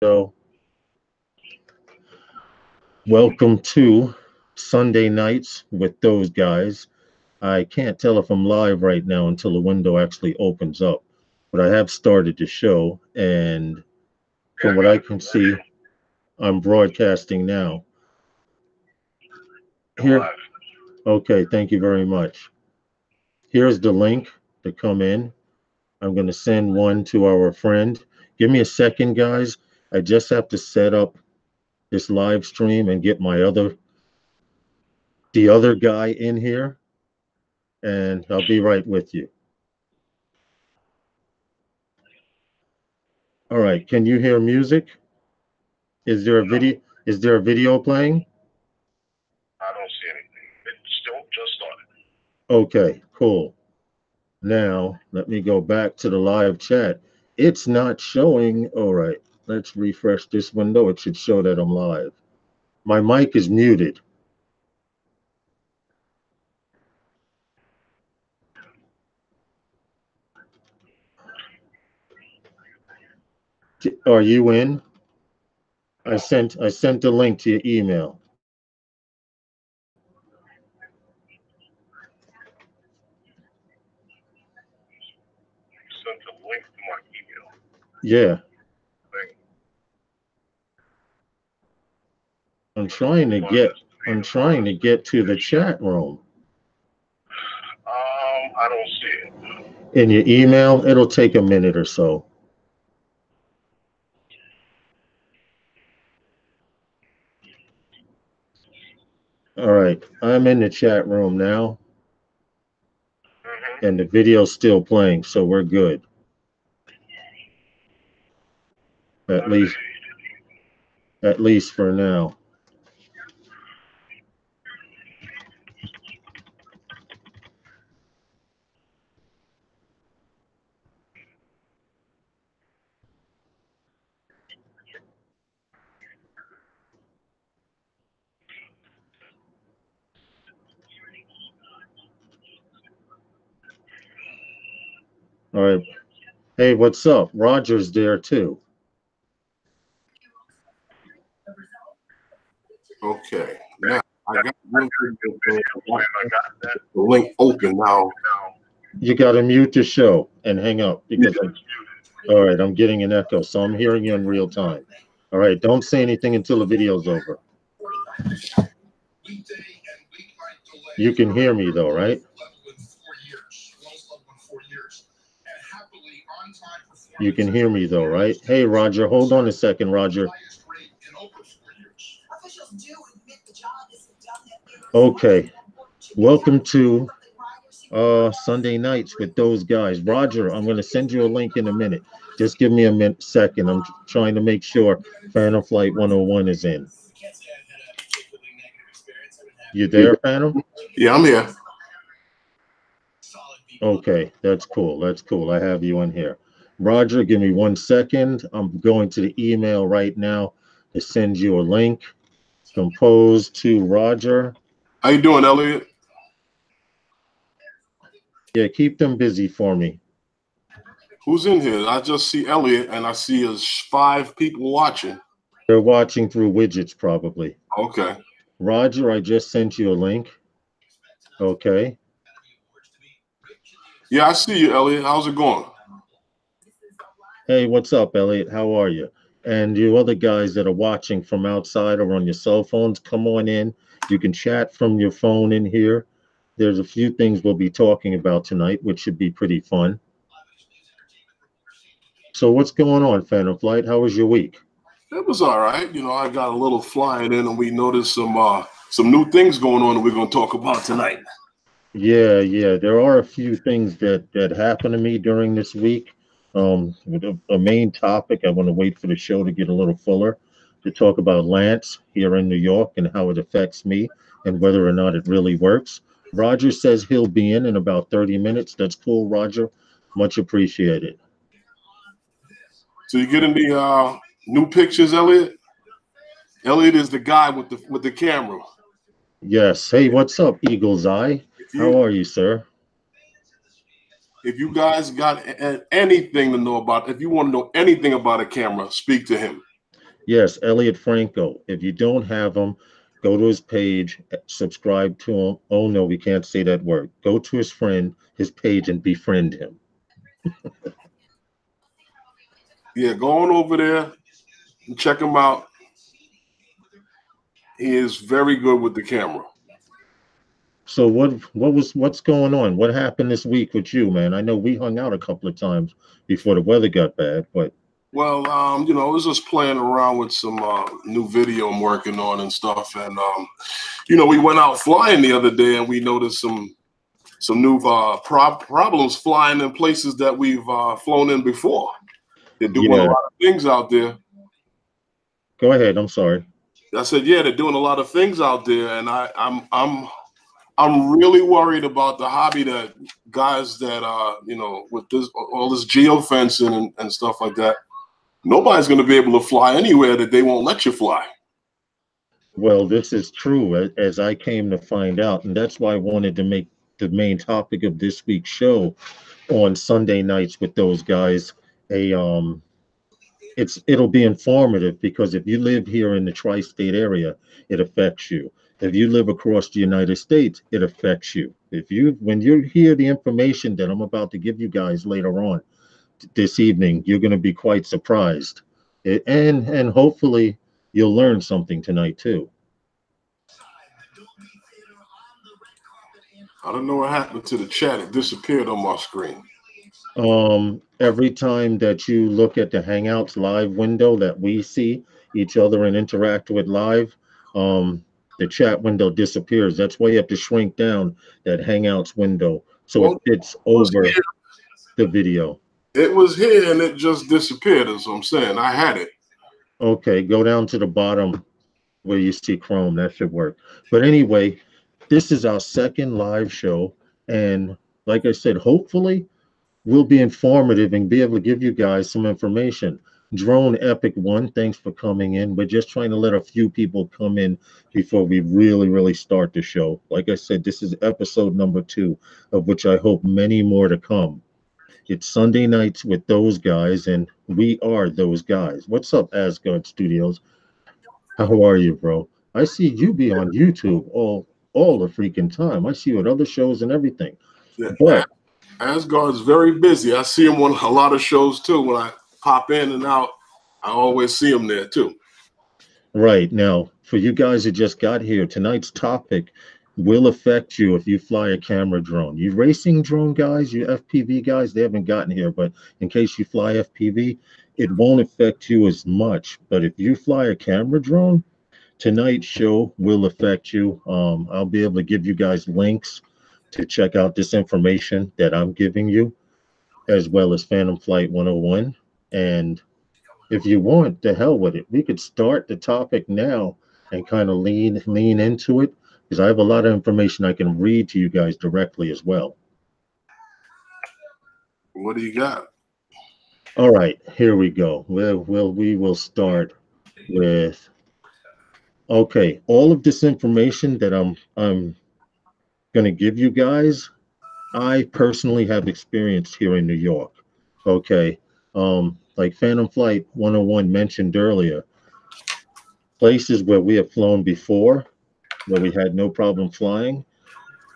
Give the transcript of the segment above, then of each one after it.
So, welcome to Sunday Nights with those guys. I can't tell if I'm live right now until the window actually opens up, but I have started the show, and from what I can see, I'm broadcasting now. Here, okay, thank you very much. Here's the link to come in. I'm going to send one to our friend. Give me a second, guys. I just have to set up this live stream and get the other guy in here, and I'll be right with you. All right, can you hear music? Is there a video? Is there a video playing? I don't see anything. It still just started. Okay, cool. Now, let me go back to the live chat. It's not showing. All right, let's refresh this window. It should show that I'm live. My mic is muted. Are you in? I sent the link to your email. You sent a link to my email. Yeah, Thing. I'm trying to get to the chat room. I don't see it. In your email, it'll take a minute or so. All right, I'm in the chat room now, and the video's still playing, so we're good. At least, at least for now. All right. Hey, what's up? Roger's there too. Okay. Now I got Video playing. I got that. the link open now. You got to mute the show and hang up because all right, I'm getting an echo, so I'm hearing you in real time. All right, don't say anything until the video's over. You can hear me though, right? You can hear me though, right? Hey, Roger, hold on a second, Roger. Okay, welcome to Sunday Nights with those guys. Roger, I'm going to send you a link in a minute. Just give me a minute, second. I'm trying to make sure Phantom Flight 101 is in. You there, Phantom? Yeah, I'm here. Okay, that's cool. That's cool. I have you in here. Roger, give me 1 second. I'm going to the email right now to send you a link. Compose to Roger. How you doing, Elliot? Yeah, keep them busy for me. Who's in here? I just see Elliot, and I see there's 5 people watching. They're watching through widgets probably. Okay. Roger, I just sent you a link. Okay. Yeah, I see you, Elliot. How's it going? Hey, what's up, Elliot? How are you? And you other guys that are watching from outside or on your cell phones, come on in. You can chat from your phone in here. There's a few things we'll be talking about tonight, which should be pretty fun. So what's going on, Phantom Flight? How was your week? It was all right. You know, I got a little flying in, and we noticed some new things going on that we're going to talk about tonight. Yeah, there are a few things that happened to me during this week. With a main topic, I want to wait for the show to get a little fuller to talk about Lance here in New York and how it affects me and whether or not it really works. Roger says he'll be in about 30 minutes. That's cool, Roger. Much appreciated. So you getting the new pictures, Elliot? Elliot is the guy with the camera. Yes. Hey, what's up, Eagle's Eye? How are you, sir? If you guys got anything to know about, if you want to know anything about a camera, speak to him. Yes, Elliot Franco. If you don't have him, go to his page, subscribe to him. Oh no, we can't say that word. Go to his page, and befriend him. Yeah, go on over there and check him out. He is very good with the camera. So what's going on? What happened this week with you, man? I know we hung out a couple of times before the weather got bad, but Well, I was just playing around with some new video I'm working on and stuff, and we went out flying the other day, and we noticed some new problems flying in places that we've flown in before. They're doing a yeah, lot of things out there. go ahead. I'm sorry. I said, yeah, they're doing a lot of things out there, and I'm really worried about the hobby that guys that with this all this geofencing and stuff like that. Nobody's going to be able to fly anywhere that they won't let you fly. Well, this is true, as I came to find out, and that's why I wanted to make the main topic of this week's show on Sunday nights with those guys a it'll be informative, because if you live here in the tri-state area, it affects you. If you live across the United States, it affects you. If you when you hear the information that I'm about to give you guys later on this evening, you're going to be quite surprised. And hopefully you'll learn something tonight too. I don't know what happened to the chat. It disappeared on my screen. Every time that you look at the Hangouts live window that we see each other and interact with live, the chat window disappears. That's why you have to shrink down that Hangouts window so it Well, fits over the video. it was here and it just disappeared. Is what I'm saying. I had it. Okay, go down to the bottom where you see Chrome. That should work. But anyway, this is our second live show. And like I said, hopefully we'll be informative and be able to give you guys some information. Drone Epic One, thanks for coming in. We're just trying to let a few people come in before we really start the show. Like I said, this is episode number 2, of which I hope many more to come. It's Sunday nights with those guys, and we are those guys. What's up, Asgard Studios? How are you, bro? I see you be on YouTube all the freaking time. I see you at other shows and everything. Yeah. But Asgard's very busy. I see him on a lot of shows too. When I pop in and out, I always see him there too. right now, for you guys who just got here, tonight's topic will affect you if you fly a camera drone. You racing drone guys, you FPV guys, they haven't gotten here, but in case you fly FPV, it won't affect you as much. But if you fly a camera drone, tonight's show will affect you. I'll be able to give you guys links to check out this information that I'm giving you, as well as Phantom Flight 101. And if you want, the hell with it. We could start the topic now and kind of lean into it, because I have a lot of information I can read to you guys directly as well. What do you got? All right, here we go. We will start with, okay, all of this information that I'm going to give you guys, I personally have experienced here in New York. Okay. Like Phantom Flight 101 mentioned earlier, places where we have flown before, where we had no problem flying,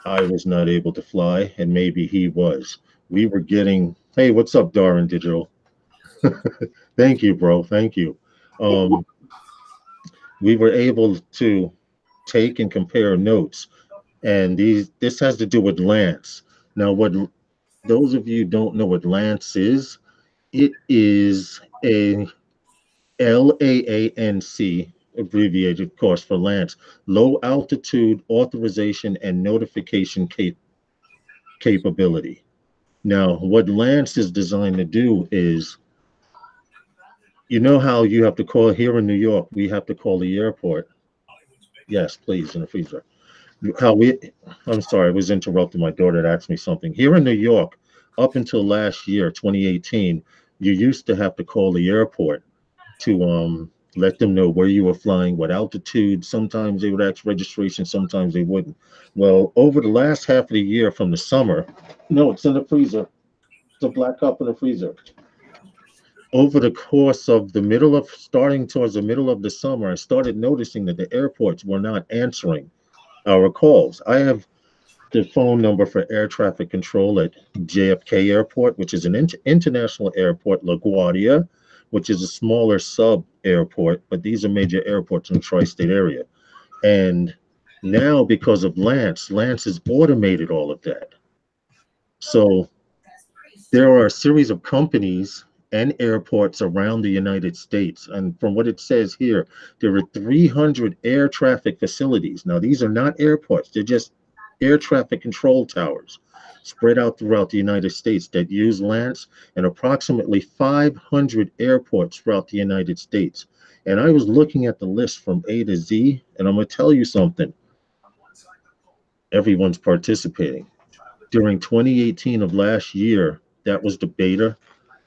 I was not able to fly, and maybe he was. We were getting, hey, what's up, Darren Digital? Thank you, bro. Thank you. Um, we were able to take and compare notes, and this has to do with Lance. Now, what those of you who don't know what Lance is, it is a LAANC, abbreviated, of course, for Lance, low altitude authorization and notification capability. Now, what Lance is designed to do is, you know how you have to call here in New York, we have to call the airport. Yes, please, in the freezer. How we, I'm sorry, I was interrupting my daughter to ask me something. Here in New York, up until last year, 2018, you used to have to call the airport to let them know where you were flying, what altitude. Sometimes they would ask registration, sometimes they wouldn't. Well, over the last half of the year from the summer, no, it's in the freezer. It's a black cup in the freezer. over the course of the middle of starting towards the middle of the summer, I started noticing that the airports were not answering our calls. I have the phone number for air traffic control at JFK Airport, which is an international airport, LaGuardia, which is a smaller sub airport, but these are major airports in the tri state area. And now, because of Lance has automated all of that. So there are a series of companies and airports around the United States. And from what it says here, there are 300 air traffic facilities. Now, these are not airports, they're just air traffic control towers spread out throughout the United States that use Lance, and approximately 500 airports throughout the United States. And I was looking at the list from A to Z, and I'm going to tell you something. Everyone's participating. During 2018 of last year, that was the beta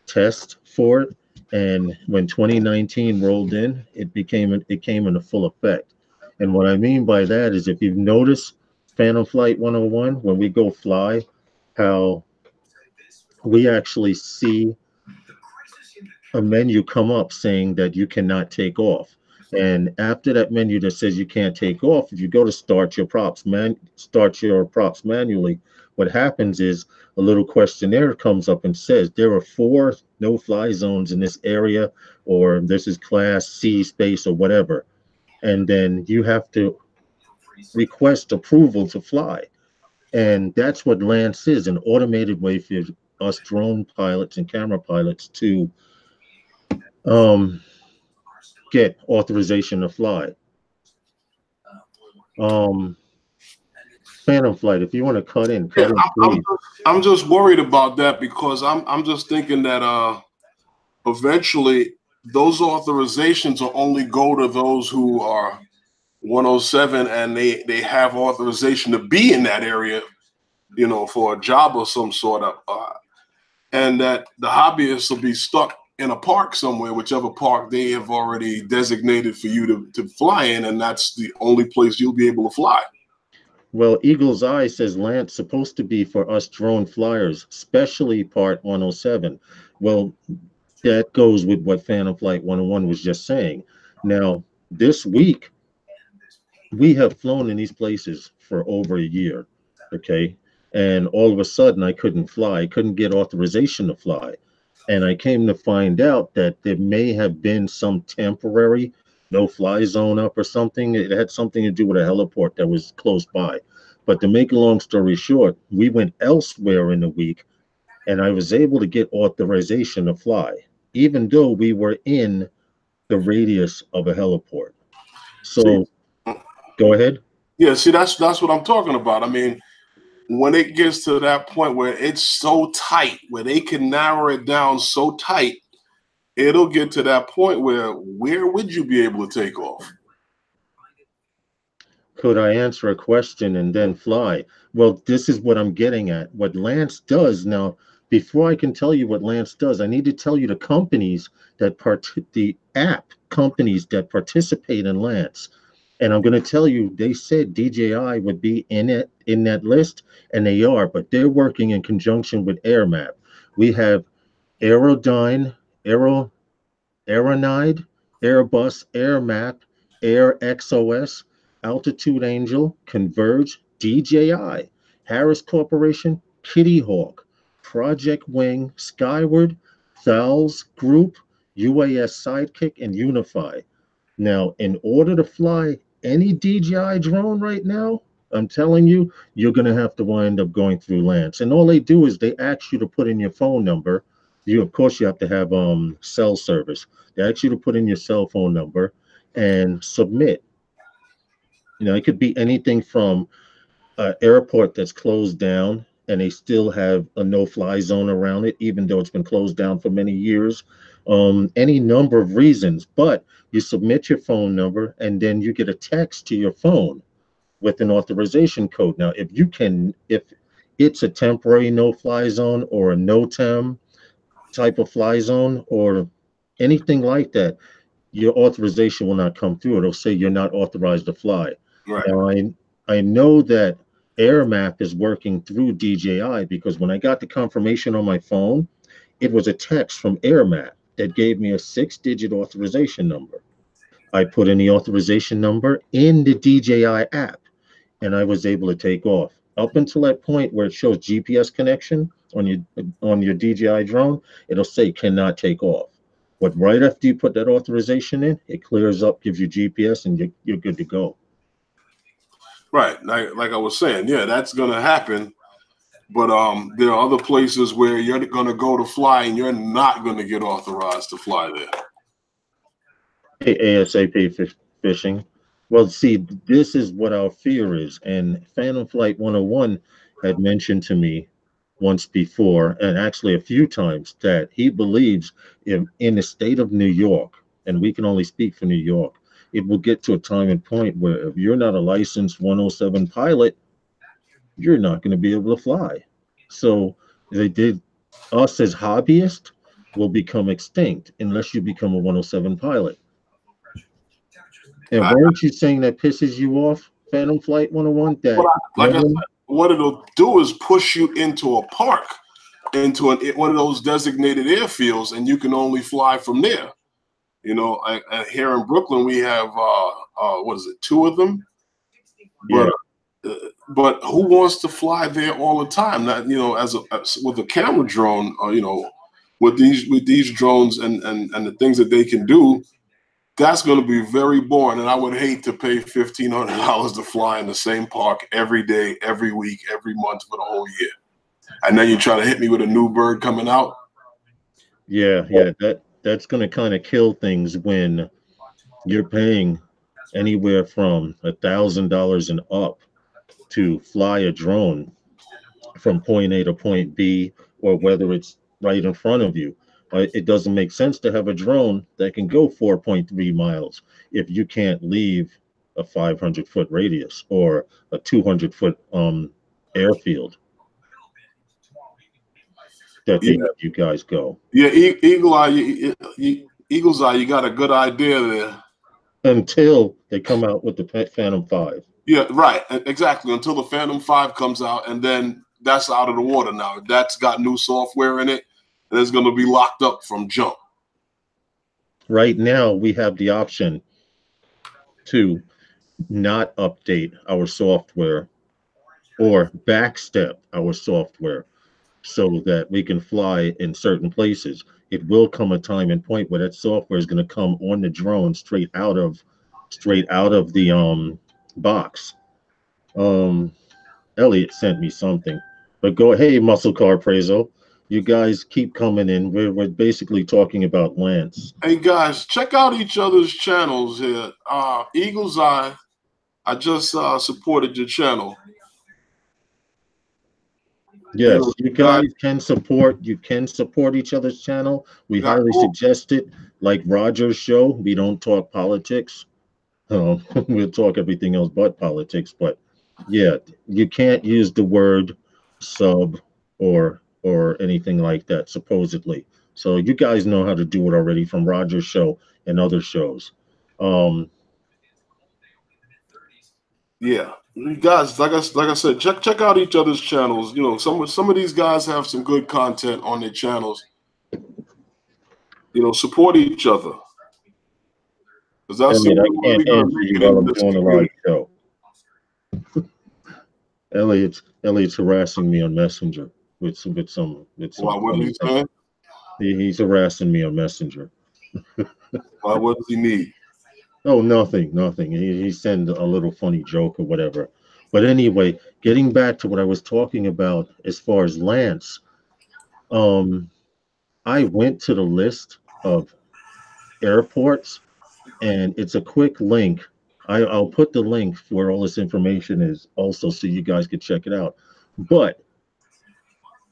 test for it. And when 2019 rolled in, it came into full effect. And what I mean by that is if you've noticed Phantom Flight 101, when we go fly, how we actually see a menu come up saying that you cannot take off. And after that menu that says you can't take off, if you go to start your props manually, what happens is a little questionnaire comes up and says there are 4 no-fly zones in this area, or this is class C space or whatever. And then you have to request approval to fly. And that's what Lance is, an automated way for us drone pilots and camera pilots to um, get authorization to fly. Um, Phantom Flight, if you want to Yeah, cut in, please. I'm just worried about that because I'm just thinking that eventually those authorizations will only go to those who are 107 and they have authorization to be in that area, you know, for a job of some sort of, and that the hobbyists will be stuck in a park somewhere, whichever park they have already designated for you to fly in, and that's the only place you'll be able to fly. Well, Eagle's Eye says Lance supposed to be for us drone flyers, especially part 107. Well, that goes with what Phantom Flight 101 was just saying. Now, this week, we have flown in these places for over a year, okay? And all of a sudden, I couldn't fly. I couldn't get authorization to fly. And I came to find out that there may have been some temporary no-fly zone up or something. It had something to do with a heliport that was close by. But to make a long story short, we went elsewhere in the week, and I was able to get authorization to fly, even though we were in the radius of a heliport. See, So go ahead. yeah, see, that's what I'm talking about. I mean, when it gets to that point where it's so tight, where they can narrow it down so tight, it'll get to that point where would you be able to take off? Could I answer a question and then fly? Well, this is what I'm getting at. What Lance does now, before I can tell you what Lance does, I need to tell you the companies the app companies that participate in Lance. And I'm going to tell you, they said DJI would be in that list, and they are, but they're working in conjunction with AirMap. We have Aerodyne, Aeronide, Airbus, AirMap, AirXOS, Altitude Angel, Converge, DJI, Harris Corporation, Kitty Hawk, Project Wing, Skyward, Thales Group, UAS Sidekick, and Unify. Now, in order to fly any DJI drone right now, I'm telling you, you're going to have to wind up going through Lance. And all they do is they ask you to put in your phone number. Of course, you have to have cell service. They ask you to put in your cell phone number and submit. It could be anything from an airport that's closed down and they still have a no-fly zone around it, even though it's been closed down for many years. Any number of reasons, but you submit your phone number and then you get a text to your phone with an authorization code. Now, if it's a temporary no-fly zone or a no-tem type of fly zone or anything like that, your authorization will not come through. It'll say you're not authorized to fly. Right. Now, I know that AirMap is working through DJI because when I got the confirmation on my phone, it was a text from AirMap. that gave me a 6-digit authorization number. I put in the authorization number in the DJI app, and I was able to take off. Up until that point where it shows GPS connection on your DJI drone, it'll say cannot take off. But right after you put that authorization in, it clears up, gives you GPS, and you're good to go. Right. Like I was saying, yeah, that's gonna happen. But there are other places where you're gonna go to fly and you're not gonna get authorized to fly there. ASAP fishing. Well, see, this is what our fear is. And Phantom Flight 101 had mentioned to me once before, and actually a few times, that he believes in the state of New York, and we can only speak for New York, it will get to a time and point where if you're not a licensed 107 pilot, you're not going to be able to fly. So they did, us as hobbyists will become extinct unless you become a 107 pilot. And I, weren't you saying that pisses you off, Phantom Flight 101? what That I, no like I said, one, what it'll do is push you into a park, into one of those designated airfields, and you can only fly from there. You know, here in Brooklyn, we have what is it, 2 of them? yeah, But who wants to fly there all the time? Not, you know, as with a camera drone, or, you know, with these drones and the things that they can do, that's going to be very boring. And I would hate to pay $1,500 to fly in the same park every day, every week, every month for the whole year. And then you try to hit me with a new bird coming out. yeah. That's going to kind of kill things when you're paying anywhere from $1,000 and up to fly a drone from point A to point B, or whether it's right in front of you. It doesn't make sense to have a drone that can go 4.3 miles if you can't leave a 500-foot radius or a 200-foot airfield that they Yeah, have you guys go yeah. Eagle Eye, Eagle's Eye. You got a good idea there. until they come out with the Phantom 5. Yeah, right. Exactly. Until the Phantom 5 comes out, and then that's out of the water now. That's got new software in it, and it's going to be locked up from jump. Right now, we have the option to not update our software or backstep our software so that we can fly in certain places. It will come a time and point where that software is going to come on the drone straight out of the box. Um, Elliot sent me something, but go, hey, Muscle Car Prezo, you guys keep coming in. We're basically talking about Lance. Hey guys, check out each other's channels here. Eagle's Eye, I just supported your channel. You Yes, know, you guys, guys can support. You can support each other's channel. We got highly cool. suggest it. Like Roger's show, we don't talk politics. We'll talk everything else but politics. But yeah, you can't use the word sub or anything like that, supposedly. So you guys know how to do it already from Roger's show and other shows. Um, Yeah, you guys, like I said, check out each other's channels. You know, some of these guys have some good content on their channels. You know, support each other, because I that's the mean, I only way can't we're gonna answer make you it while in I'm this doing a live community. show. Elliot's harassing me on Messenger with some Why? What funny did he stuff. say? He's harassing me on Messenger. Why? What does he need? Oh, nothing. He sent a little funny joke or whatever. But anyway, getting back to what I was talking about as far as Lance, um, I went to the list of airports, and it's a quick link. I'll put the link where all this information is also so you guys can check it out. But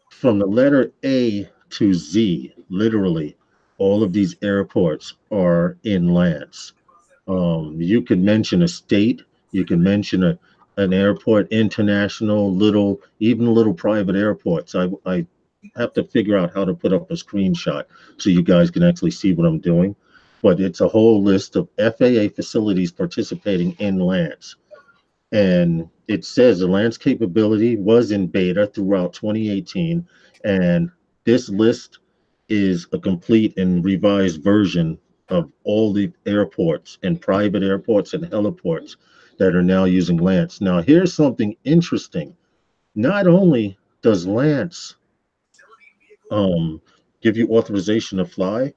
from the letter A to Z, literally, all of these airports are in Lance. You can mention a state, you can mention an airport, international, even little private airports. I have to figure out how to put up a screenshot so you guys can actually see what I'm doing. But it's a whole list of FAA facilities participating in Lance. And it says the Lance capability was in beta throughout 2018. And this list is a complete and revised version of all the airports and private airports and heliports that are now using Lance. Now, here's something interesting. Not only does Lance um, give you authorization to fly,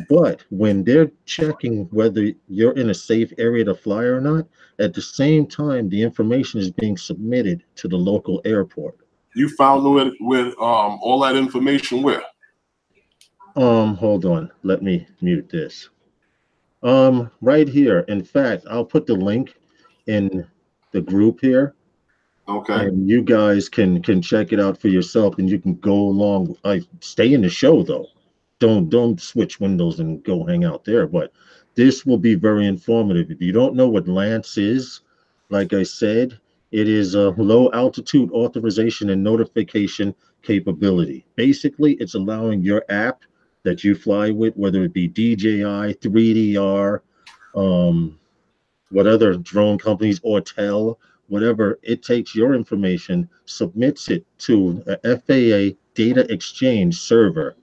but when they're checking whether you're in a safe area to fly or not, at the same time, the information is being submitted to the local airport. You found with all that information where? Hold on. Let me mute this. Right here. In fact, I'll put the link in the group here, Okay. and you guys can check it out for yourself, and you can go along. I stay in the show though. Don't switch windows and go hang out there. But this will be very informative. If you don't know what Lance is, like I said, it is a low altitude authorization and notification capability. Basically, it's allowing your app that you fly with, whether it be DJI, 3DR, um, what other drone companies, or whatever, it takes your information, submits it to a FAA data exchange server,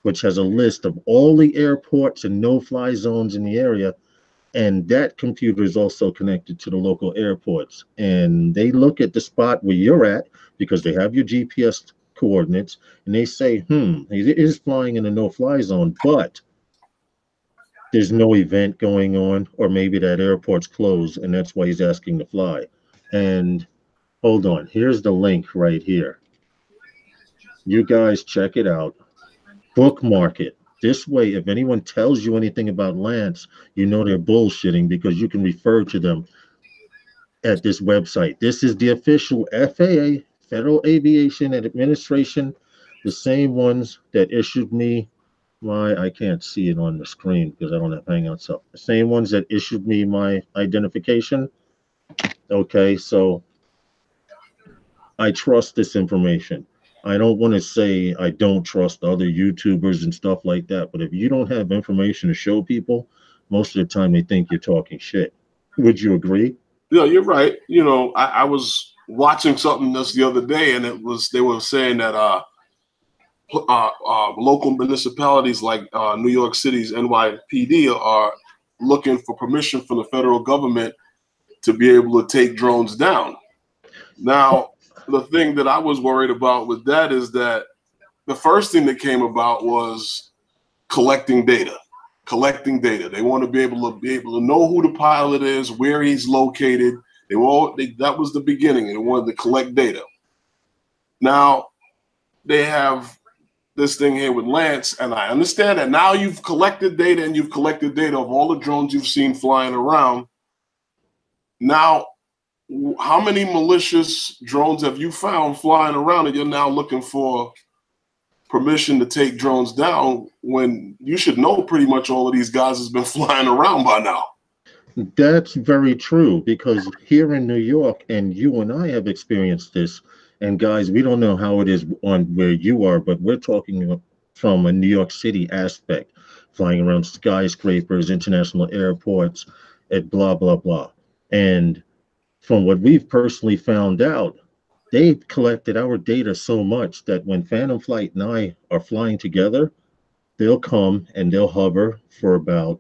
which has a list of all the airports and no-fly zones in the area. And that computer is also connected to the local airports. And they look at the spot where you're at because they have your GPS coordinates, and they say, he is flying in a no-fly zone, but there's no event going on, or maybe that airport's closed, and that's why he's asking to fly. And hold on, here's the link right here. You guys check it out, bookmark it. This way, if anyone tells you anything about Lance, you know they're bullshitting because you can refer to them at this website. This is the official FAA, Federal Aviation Administration, the same ones that issued me my, I can't see it on the screen because I don't have Hangouts up. The same ones that issued me my identification. Okay, so I trust this information. I don't want to say I don't trust other YouTubers and stuff like that, but if you don't have information to show people, most of the time they think you're talking shit. Would you agree? Yeah, you're right. I was watching something this the other day, and they were saying that local municipalities like New York City's NYPD are looking for permission from the federal government to be able to take drones down. Now, the thing that I was worried about with that is that the first thing that came about was collecting data. They want to be able to know who the pilot is, where he's located. That was the beginning. They wanted to collect data. Now they have this thing here with Lance, and I understand that now you've collected data, and you've collected data of all the drones you've seen flying around. Now, how many malicious drones have you found flying around, and you're now looking for permission to take drones down when you should know pretty much all of these guys has been flying around by now? That's very true because here in New York, and you and I have experienced this, and guys, we don't know how it is on where you are, but we're talking from a New York City aspect, flying around skyscrapers, international airports, and blah, blah, blah. And from what we've personally found out, they've collected our data so much that when Phantom Flight and I are flying together, they'll come and they'll hover for about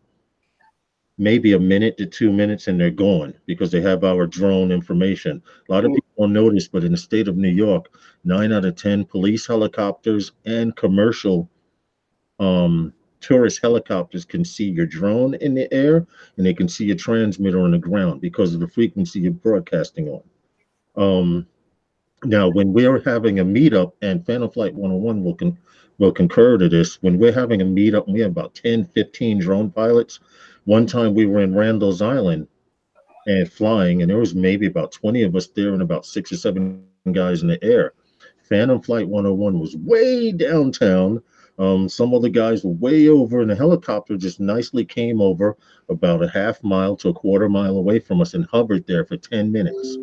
maybe a minute to 2 minutes and they're gone because they have our drone information. A lot of people don't notice, but in the state of New York, 9 out of 10 police helicopters and commercial tourist helicopters can see your drone in the air, and they can see your transmitter on the ground because of the frequency you're broadcasting on. Um, Now, when we're having a meetup, and Phantom Flight 101 will concur to this, when we're having a meetup and we have about 10, 15 drone pilots, one time we were in Randall's Island and flying, and there was maybe about 20 of us there and about 6 or 7 guys in the air. Phantom Flight 101 was way downtown. Some other guys were way over, and the helicopter just nicely came over about a half mile to a quarter mile away from us and hovered there for 10 minutes.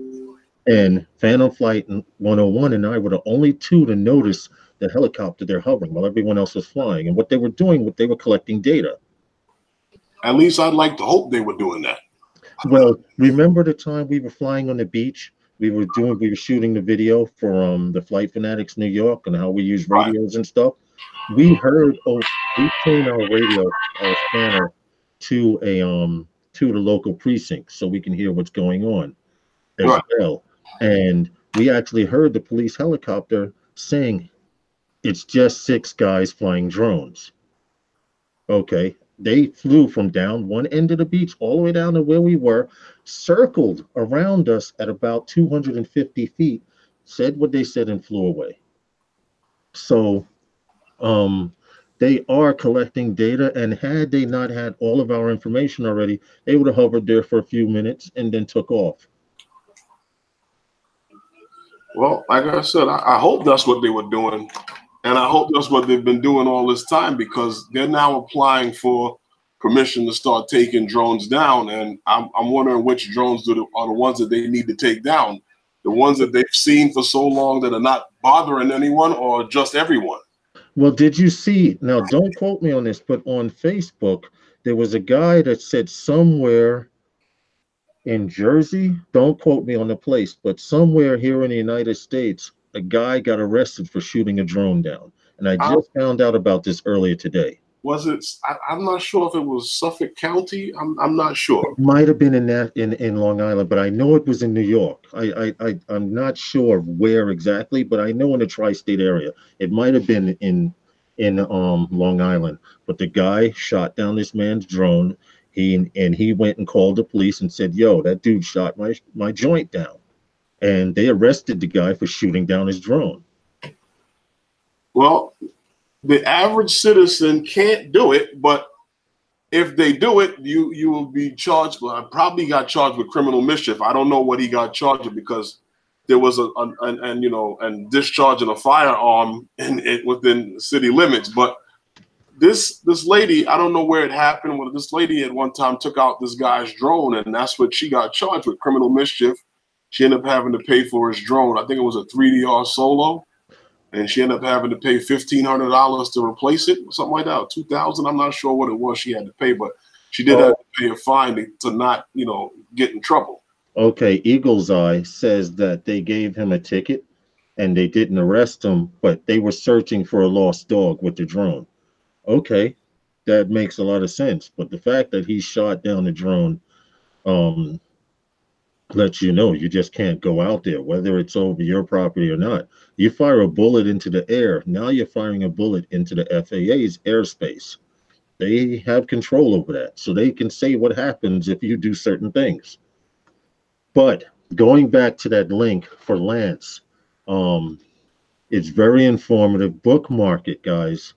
And Phantom Flight 101 and I were the only two to notice the helicopter there hovering while everyone else was flying. And what they were doing, they were collecting data. At least I'd like to hope they were doing that. Well, remember the time we were flying on the beach? We were shooting the video for the Flight Fanatics New York and how we use radios and stuff. We heard. Oh, we tuned our radio, our scanner, to the local precinct so we can hear what's going on as Right. well. And we actually heard the police helicopter saying it's just six guys flying drones. Okay. They flew from down one end of the beach all the way down to where we were, circled around us at about 250 feet, said what they said, and flew away. So um, they are collecting data, and had they not had all of our information already, they would have hovered there for a few minutes and then took off. Well, like I said, I hope that's what they were doing. And I hope that's what they've been doing all this time because they're now applying for permission to start taking drones down. And I'm wondering which drones are the ones that they need to take down. The ones that they've seen for so long that are not bothering anyone or just everyone. Well, did you see? Now, don't quote me on this, but on Facebook, there was a guy that said somewhere in Jersey, don't quote me on the place, but somewhere here in the United States, a guy got arrested for shooting a drone down. And I I, just found out about this earlier today. was it? I'm not sure if it was Suffolk County. I'm not sure. It might have been in that in Long Island, but I know it was in New York. I'm not sure where exactly, but I know in the tri-state area. It might have been in Long Island. But the guy shot down this man's drone. He went and called the police and said, "Yo, that dude shot my joint down." And they arrested the guy for shooting down his drone. Well, the average citizen can't do it, but if they do it, you will be charged. Well, I probably got charged with criminal mischief. I don't know what he got charged with because there was and discharging a firearm in it within city limits. But this lady, I don't know where it happened. Well, this lady at one time took out this guy's drone, and that's what she got charged with, criminal mischief. She ended up having to pay for his drone. I think it was a 3DR Solo, and she ended up having to pay $1,500 to replace it, something like that, 2,000. I'm not sure what it was she had to pay, but she did have to pay a fine to not, get in trouble. Okay, Eagle's Eye says that they gave him a ticket and they didn't arrest him, but they were searching for a lost dog with the drone. Okay, that makes a lot of sense. But the fact that he shot down the drone um, lets you know you just can't go out there, whether it's over your property or not. You fire a bullet into the air. Now you're firing a bullet into the FAA's airspace. They have control over that, so they can say what happens if you do certain things. But going back to that link for Lance, um, it's very informative. Bookmark it, guys.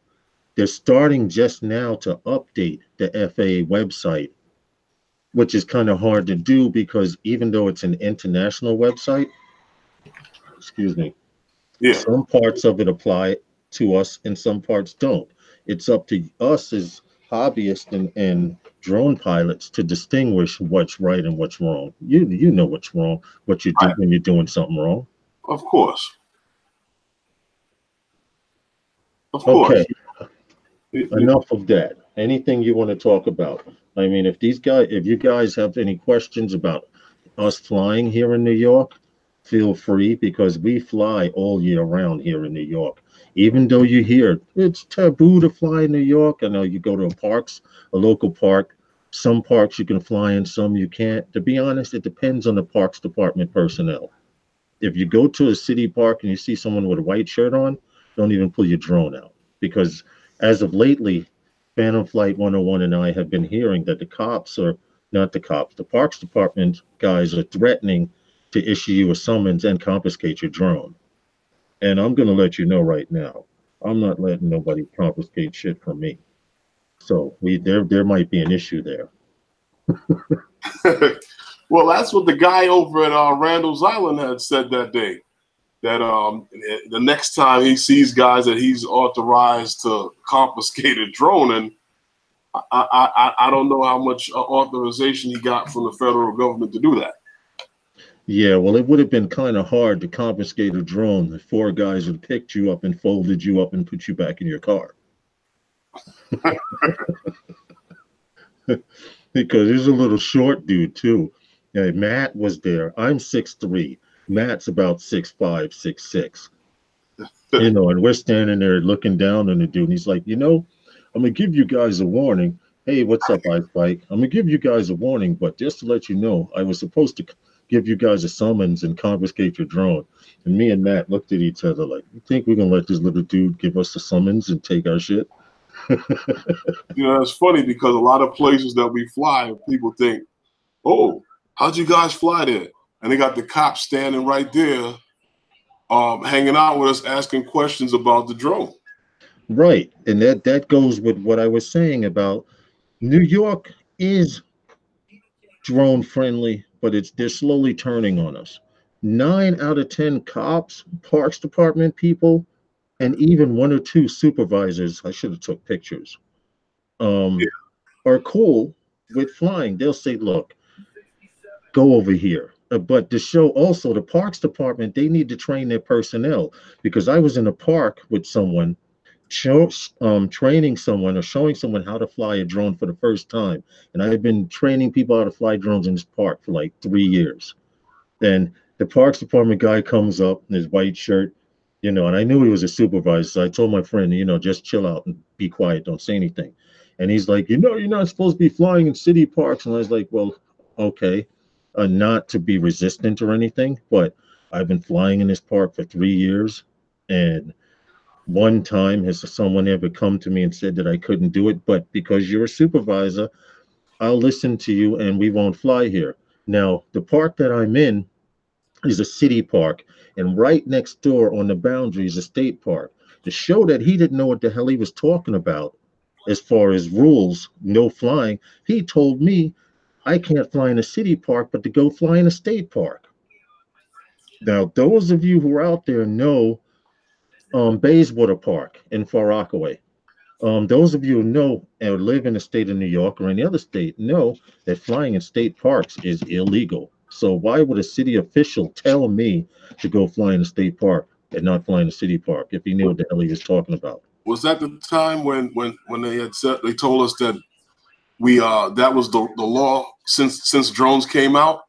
They're starting just now to update the FAA website, which is kind of hard to do because even though it's an international website, excuse me, Yeah. some parts of it apply to us and some parts don't. It's up to us as hobbyists and drone pilots to distinguish what's right and what's wrong. You know what's wrong, what you do Right. when you're doing something wrong. Of course. Of course. Okay, enough of that. Anything you want to talk about? I mean, if you guys have any questions about us flying here in New York, feel free because we fly all year round here in New York. Even though you hear it's taboo to fly in New York, I know you go to a local park. Some parks you can fly in, some you can't. To be honest, it depends on the parks department personnel. If you go to a city park and you see someone with a white shirt on, don't even pull your drone out because as of lately, Phantom Flight 101 and I have been hearing that the cops are not the cops, the parks department guys are threatening to issue you a summons and confiscate your drone. And I'm going to let you know right now, I'm not letting nobody confiscate shit from me. So there might be an issue there. Well, that's what the guy over at Randall's Island had said that day. That the next time he sees guys that he's authorized to confiscate a drone, and I don't know how much authorization he got from the federal government to do that. Yeah, well, it would have been kind of hard to confiscate a drone if four guys had picked you up and folded you up and put you back in your car. Because he's a little short dude too. Yeah, Matt was there. I'm 6'3". Matt's about 6'5", 6'6". And we're standing there looking down on the dude, and he's like, I'm gonna give you guys a warning. Hey, what's up, Ice Spike? I'm gonna give you guys a warning, but just to let you know, I was supposed to give you guys a summons and confiscate your drone. And me and Matt looked at each other like, you think we're gonna let this little dude give us the summons and take our shit? It's funny because a lot of places that we fly, people think, "Oh, how'd you guys fly there?" And they got the cops standing right there, hanging out with us, asking questions about the drone. Right. And that goes with what I was saying about New York is drone friendly, but they're slowly turning on us. 9 out of 10 cops, parks department people, and even one or two supervisors, I should have took pictures, Yeah, um, are cool with flying. They'll say, look, go over here. But to show also the parks department, they need to train their personnel because I was in a park with someone training someone or showing someone how to fly a drone for the first time. And I've been training people how to fly drones in this park for like 3 years. Then the parks department guy comes up in his white shirt, and I knew he was a supervisor. So I told my friend, just chill out and be quiet, don't say anything. And he's like, you're not supposed to be flying in city parks. And I was like, well, okay, not to be resistant or anything, but I've been flying in this park for 3 years. And one time has someone ever come to me and said that I couldn't do it, but because you're a supervisor, I'll listen to you and we won't fly here. Now, the park that I'm in is a city park, and right next door on the boundary is a state park. To show that he didn't know what the hell he was talking about as far as rules, no flying, he told me I can't fly in a city park, but to go fly in a state park. Now, those of you who are out there know Bayswater Park in Far Rockaway. Those of you who know or live in the state of New York or any other state know that flying in state parks is illegal. So why would a city official tell me to go fly in a state park and not fly in a city park if he knew what the hell he was talking about? was that the time when they had said they told us that we that was the law since drones came out?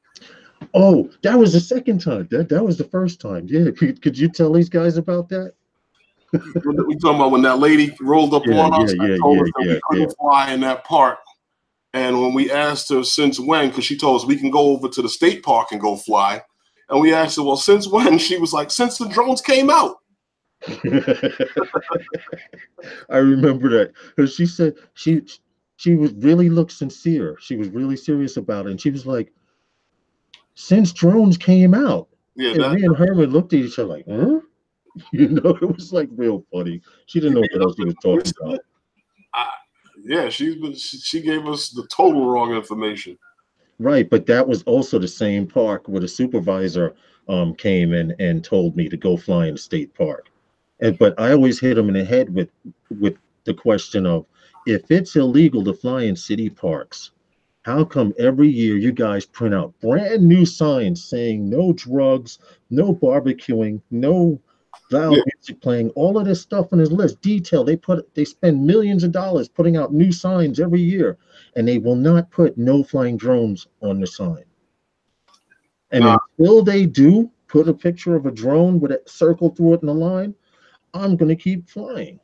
Oh, that was the second time. That was the first time. Yeah, could you tell these guys about that? We talking about when that lady rolled up Yeah, on yeah, us and yeah, told yeah, us that yeah, we yeah. couldn't fly in that park. And when we asked her since when, because she told us we can go over to the state park and go fly, and we asked her, well, since when? She was like, since the drones came out. I remember that because she said she was really looked sincere. She was really serious about it, and she was like, "Since drones came out," Yeah, and that me and Herman looked at each other like, "Huh?" It was like real funny. She didn't know what the hell she was talking about. I, yeah, she gave us the total wrong information. Right, but that was also the same park where the supervisor came in and told me to go fly in the state park. But I always hit him in the head with the question of if it's illegal to fly in city parks, how come every year you guys print out brand new signs saying no drugs, no barbecuing, no loud Yeah, music playing, all of this stuff on his list, detail. They spend millions of dollars putting out new signs every year, and they will not put no flying drones on the sign. And nah. until they do put a picture of a drone with a circle through it in a line, I'm gonna keep flying.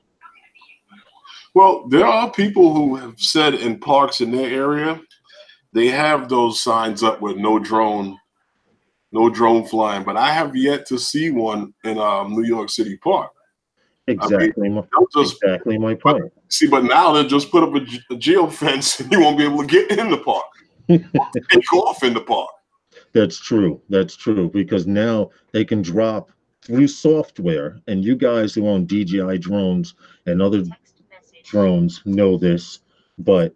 Well, there are people who have said in parks in their area they have those signs up with no drone flying, but I have yet to see one in New York City Park. I mean, Exactly my they'll just exactly my but point. see, but now they just put up a geo fence, and you won't be able to get in the park, take off in the park. That's true. That's true because now they can drop through software, and you guys who own DJI drones and other drones know this, but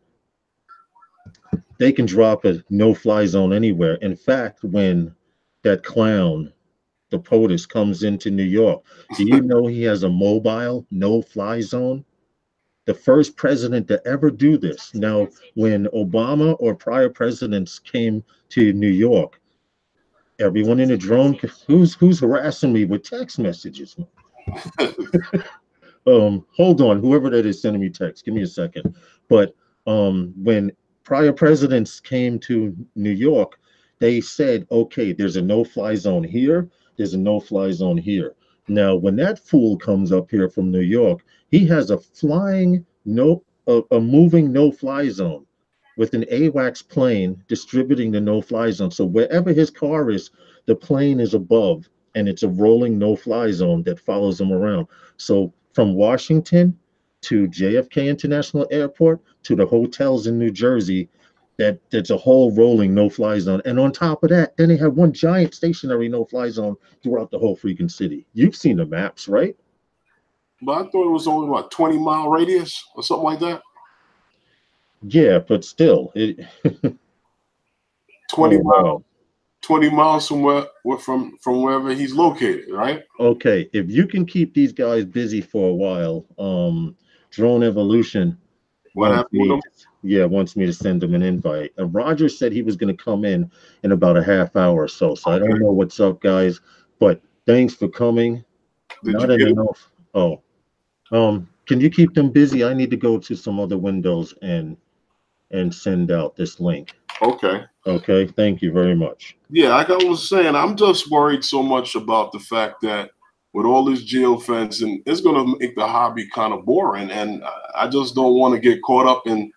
they can drop a no-fly zone anywhere. In fact, when that clown, the POTUS, comes into New York, do you know he has a mobile no-fly zone? The first president to ever do this. Now, when Obama or prior presidents came to New York, everyone in the drone, who's harassing me with text messages? Hold on, whoever that is sending me text, give me a second. But when prior presidents came to New York, they said, okay, there's a no-fly zone here, there's a no-fly zone here. Now, when that fool comes up here from New York, he has a flying no a moving no-fly zone with an AWACS plane distributing the no-fly zone. So wherever his car is, the plane is above, and it's a rolling no-fly zone that follows him around. So from Washington to JFK International Airport to the hotels in New Jersey, that's a whole rolling no-fly zone. And on top of that, then they have one giant stationary no-fly zone throughout the whole freaking city. You've seen the maps, right? But I thought it was only what 20-mile radius or something like that. Yeah, but still, it. 20 Oh mile, wow. 20 miles from from wherever he's located, right? Okay, if you can keep these guys busy for a while, Drone Evolution What wants happened with me him? to, yeah, wants me to send them an invite. Roger said he was going to come in about a half hour or so. So I don't Okay. know what's up, guys, but thanks for coming. Did you Not in get it? enough. Oh, can you keep them busy? I need to go to some other windows and send out this link. Okay. Okay, thank you very much. Yeah, like I was saying, I'm just worried so much about the fact that with all this geofencing, it's going to make the hobby kind of boring, and I just don't want to get caught up in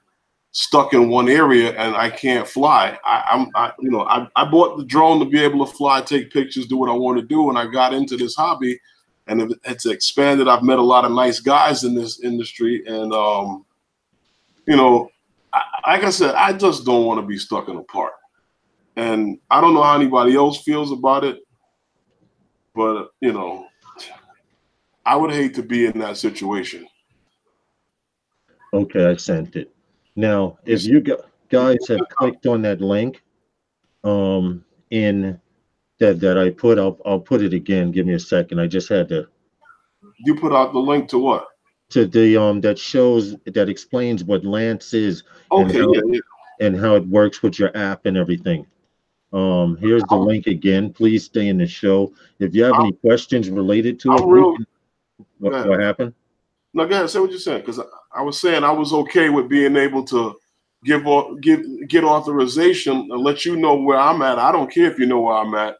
stuck in one area and I can't fly. I bought the drone to be able to fly, take pictures, do what I want to do, and I got into this hobby, and it's expanded. I've met a lot of nice guys in this industry, and you know, like I said, I just don't want to be stuck in a park. And I don't know how anybody else feels about it, but I would hate to be in that situation. Okay, I sent it. Now, You if guys have clicked on that link, in that I put, I'll put it again. Give me a second. I just had to you put out the link to what? to the that shows that explains what Lance is and Okay, yeah, yeah. how it works with your app and everything. Here's the I'm, link again. Please stay in the show. If you have I'm, any questions related to it, I'm we real. can. Go ahead. What happened? No, go ahead. Say what you're saying, because I was saying I was okay with being able to get authorization and let you know where I'm at. I don't care if you know where I'm at.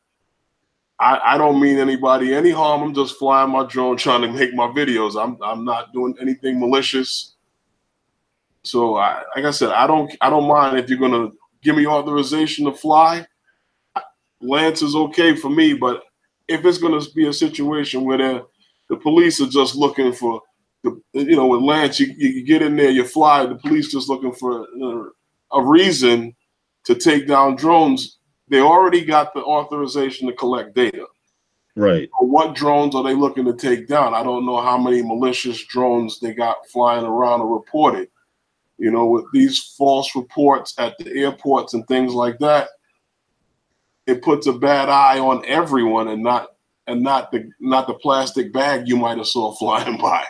I don't mean anybody any harm. I'm just flying my drone, trying to make my videos. I'm not doing anything malicious. So like I said, I don't mind if you're gonna give me authorization to fly. Lance is okay for me, but if it's gonna be a situation where the police are just looking for with Lance, you get in there, you fly. The police just looking for a reason to take down drones. They already got the authorization to collect data. Right. What drones are they looking to take down? I don't know how many malicious drones they got flying around or reported. With these false reports at the airports and things like that, it puts a bad eye on everyone, and not the plastic bag you might have saw flying by.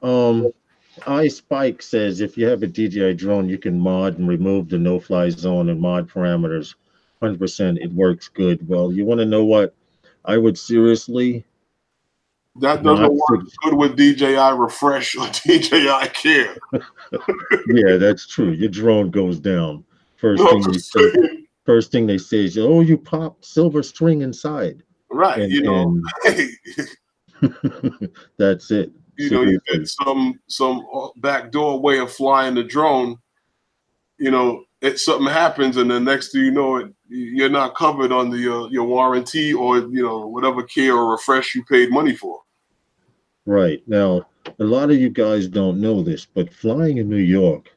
Um, iSpike says if you have a DJI drone, you can mod and remove the no-fly zone and mod parameters. 100%, it works good. Well, you want to know what? I would seriously That doesn't not. work good with DJI Refresh or DJI Care. Yeah, that's true. Your drone goes down. First No, I'm thing they just say. saying. First thing they say is, "Oh, you popped silver string inside," Right, and hey, that's it. you did Seriously. some backdoor way of flying the drone. Something happens, and the next thing you know, you're not covered under your warranty or whatever care or refresh you paid money for. Right. Now, a lot of you guys don't know this, but flying in New York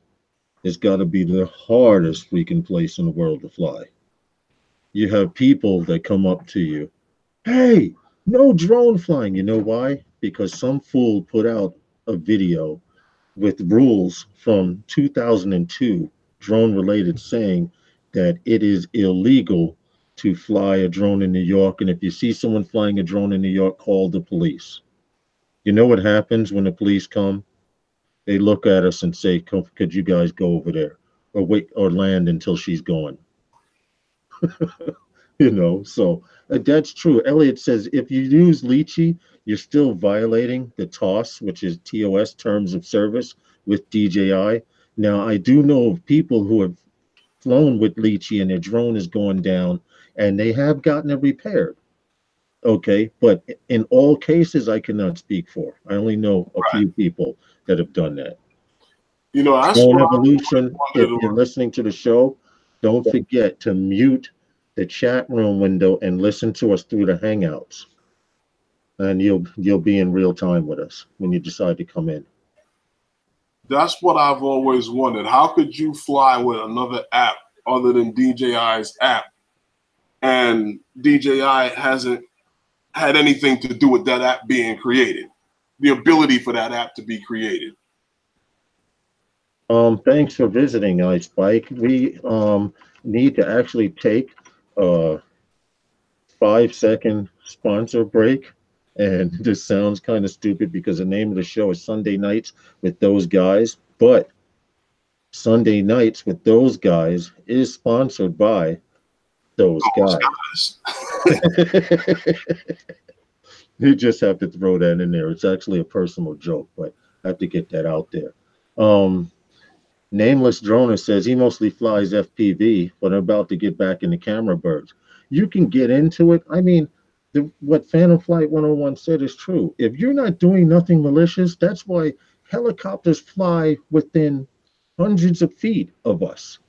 has got to be the hardest freaking place in the world to fly. You have people that come up to you, "Hey, no drone flying." You know why? Because some fool put out a video with rules from 2002, drone related, saying that it is illegal to fly a drone in New York. And if you see someone flying a drone in New York, call the police. You know what happens when the police come? They look at us and say, "Could you guys go over there or wait or land until she's gone?" So that's true. Elliot says if you use Lychee, you're still violating the TOS, which is TOS terms of service with DJI. Now, I do know of people who have flown with Lychee and their drone has gone down and they have gotten it repaired. Okay, but in all cases, I cannot speak for. I only know a Right. few people that have done that. That's Stone what I Evolution, if wondered. you're listening to the show, don't forget to mute the chat room window and listen to us through the Hangouts, and you'll be in real time with us when you decide to come in. That's what I've always wondered. How could you fly with another app other than DJI's app, and DJI hasn't had anything to do with that app being created? The ability for that app to be created. Thanks for visiting, Ice Spike. We need to actually take a 5-second sponsor break. And this sounds kind of stupid because the name of the show is Sunday Nights with Those Guys. But Sunday Nights with Those Guys is sponsored by Those Those Guys. guys. You just have to throw that in there. It's actually a personal joke, but I have to get that out there. Um, Nameless Droner says he mostly flies FPV, but I'm about to get back into camera birds. You can get into it. I mean, what Phantom Flight 101 said is true. If you're not doing nothing malicious, that's why helicopters fly within hundreds of feet of us.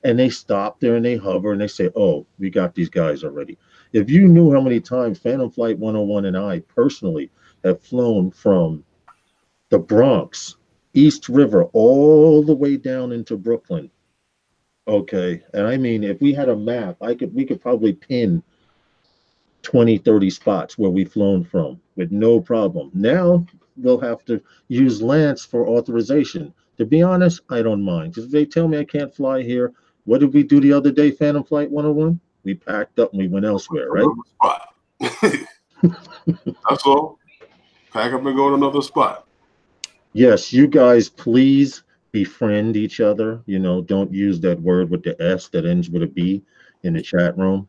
And they stop there and they hover and they say, oh, we got these guys already. If you knew how many times Phantom Flight 101 and I personally have flown from the Bronx, East River, all the way down into Brooklyn. Okay. And I mean, if we had a map, we could probably pin 20, 30 spots where we've flown from with no problem. Now we'll have to use Lance for authorization. To be honest, I don't mind. Because if they tell me I can't fly here, what did we do the other day, Phantom Flight 101? We packed up and we went elsewhere, right? Another spot. That's all. Pack up and go to another spot. Yes, you guys, please befriend each other. You know, don't use that word with the S that ends with a B in the chat room.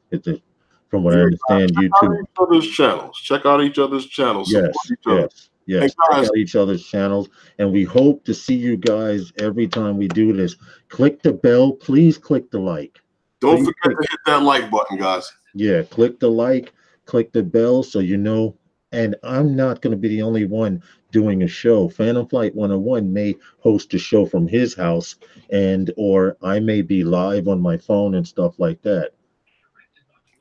From what I Yeah, understand, check out YouTube. each other's channels. Check out each other's channels. Support Yes, each other. yes, And yes. Check guys, out each other's channels, and we hope to see you guys every time we do this. Click the bell. Please click the like. don't Please forget click. to hit that like button, guys. Yeah, click the like, click the bell so you know. And I'm not going to be the only one doing a show. Phantom Flight 101 may host a show from his house, and or I may be live on my phone and stuff like that.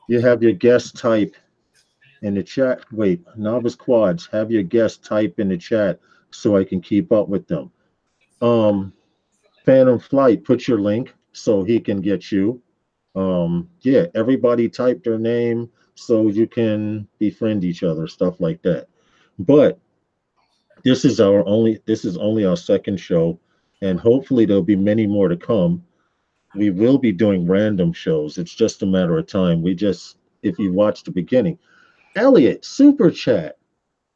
You have your guest type in the chat. Wait, Novice Quads, have your guest type in the chat so I can keep up with them. Um, Phantom Flight, put your link so he can get you. Yeah, everybody type their name so you can befriend each other, stuff like that. But this is only our second show, and hopefully there'll be many more to come. We will be doing random shows. It's just a matter of time. If you watch the beginning, Elliot, super chat.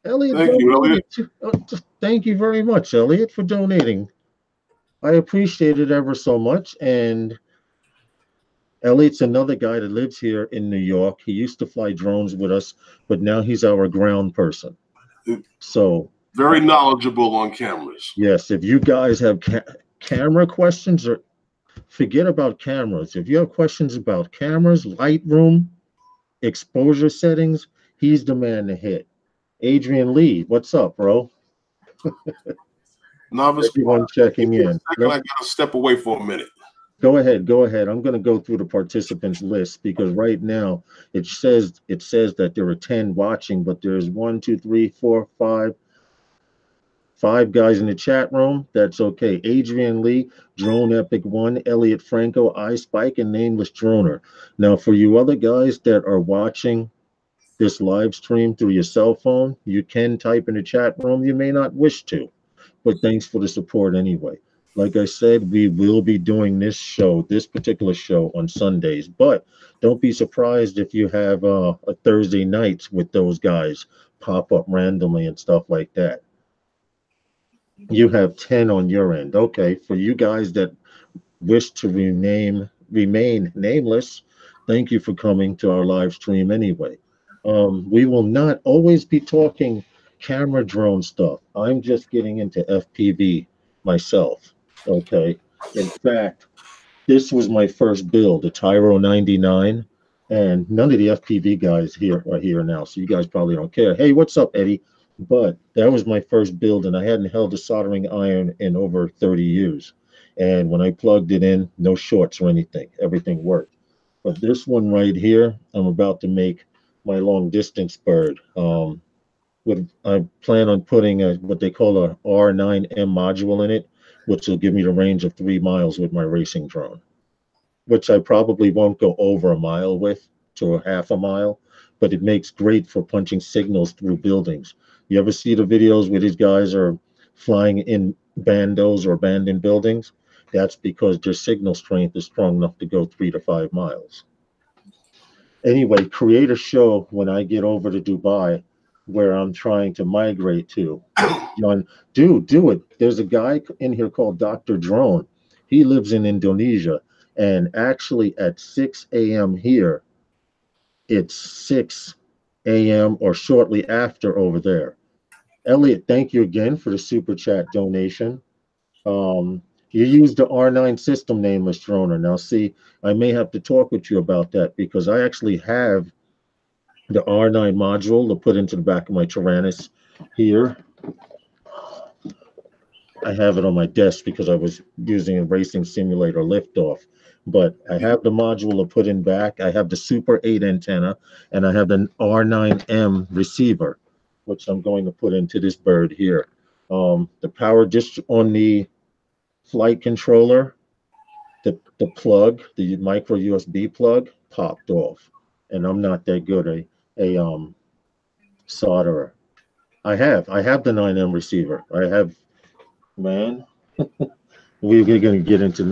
Elliot Thank you, Elliot. donated. Thank you very much, Elliot, for donating. I appreciate it ever so much. And Elliot's another guy that lives here in New York. He used to fly drones with us, but now he's our ground person. So, Very knowledgeable on cameras. yes, if you guys have camera questions, or forget about cameras. If you have questions about cameras, Lightroom, exposure settings, he's the man to hit. Adrian Lee, what's up, bro? Novice Squad. Everyone Give checking me a in. second. I gotta step away for a minute. Go ahead, go ahead. I'm going to go through the participants list because right now it says that there are 10 watching, but there's 5 guys in the chat room. That's okay. Adrian Lee, Drone Epic One, Elliot Franco, iSpike, and Nameless Droner. Now, for you other guys that are watching this live stream through your cell phone, you can type in the chat room. You may not wish to, but thanks for the support anyway. Like I said, we will be doing this particular show on Sundays, but don't be surprised if you have a Thursday nights with those guys pop up randomly and stuff like that. You have 10 on your end. Okay, for you guys that wish to remain nameless, thank you for coming to our live stream anyway. We will not always be talking camera drone stuff. I'm just getting into FPV myself. Okay. In fact, this was my first build, a Tyro 99. And none of the FPV guys here are here now, so you guys probably don't care. Hey, what's up, Eddie? But that was my first build, and I hadn't held a soldering iron in over 30 years. And when I plugged it in, no shorts or anything, everything worked. But this one right here, I'm about to make my long distance bird. I plan on putting what they call a R9M module in it, which will give me the range of 3 miles with my racing drone, which I probably won't go over a mile with to a half a mile, but it makes great for punching signals through buildings. You ever see the videos where these guys are flying in bandos or abandoned buildings? That's because their signal strength is strong enough to go 3 to 5 miles. Anyway, create a show when I get over to Dubai where I'm trying to migrate to. John, do it. There's a guy in here called Dr. Drone. He lives in Indonesia. And actually, at 6 a.m. here, it's 6 a.m. or shortly after over there. Elliot, thank you again for the super chat donation. You used the R9 system nameless droner. Now, see, I may have to talk with you about that because I actually have the R9 module to put into the back of my Tyrannus here. I have it on my desk because I was using a racing simulator liftoff. But I have the module to put in back. I have the Super 8 antenna, and I have the R9M receiver, which I'm going to put into this bird here. The power just on the flight controller, the plug, the micro USB plug, popped off, and I'm not that good a solderer. I have the 9M receiver. I have man. We're going to get into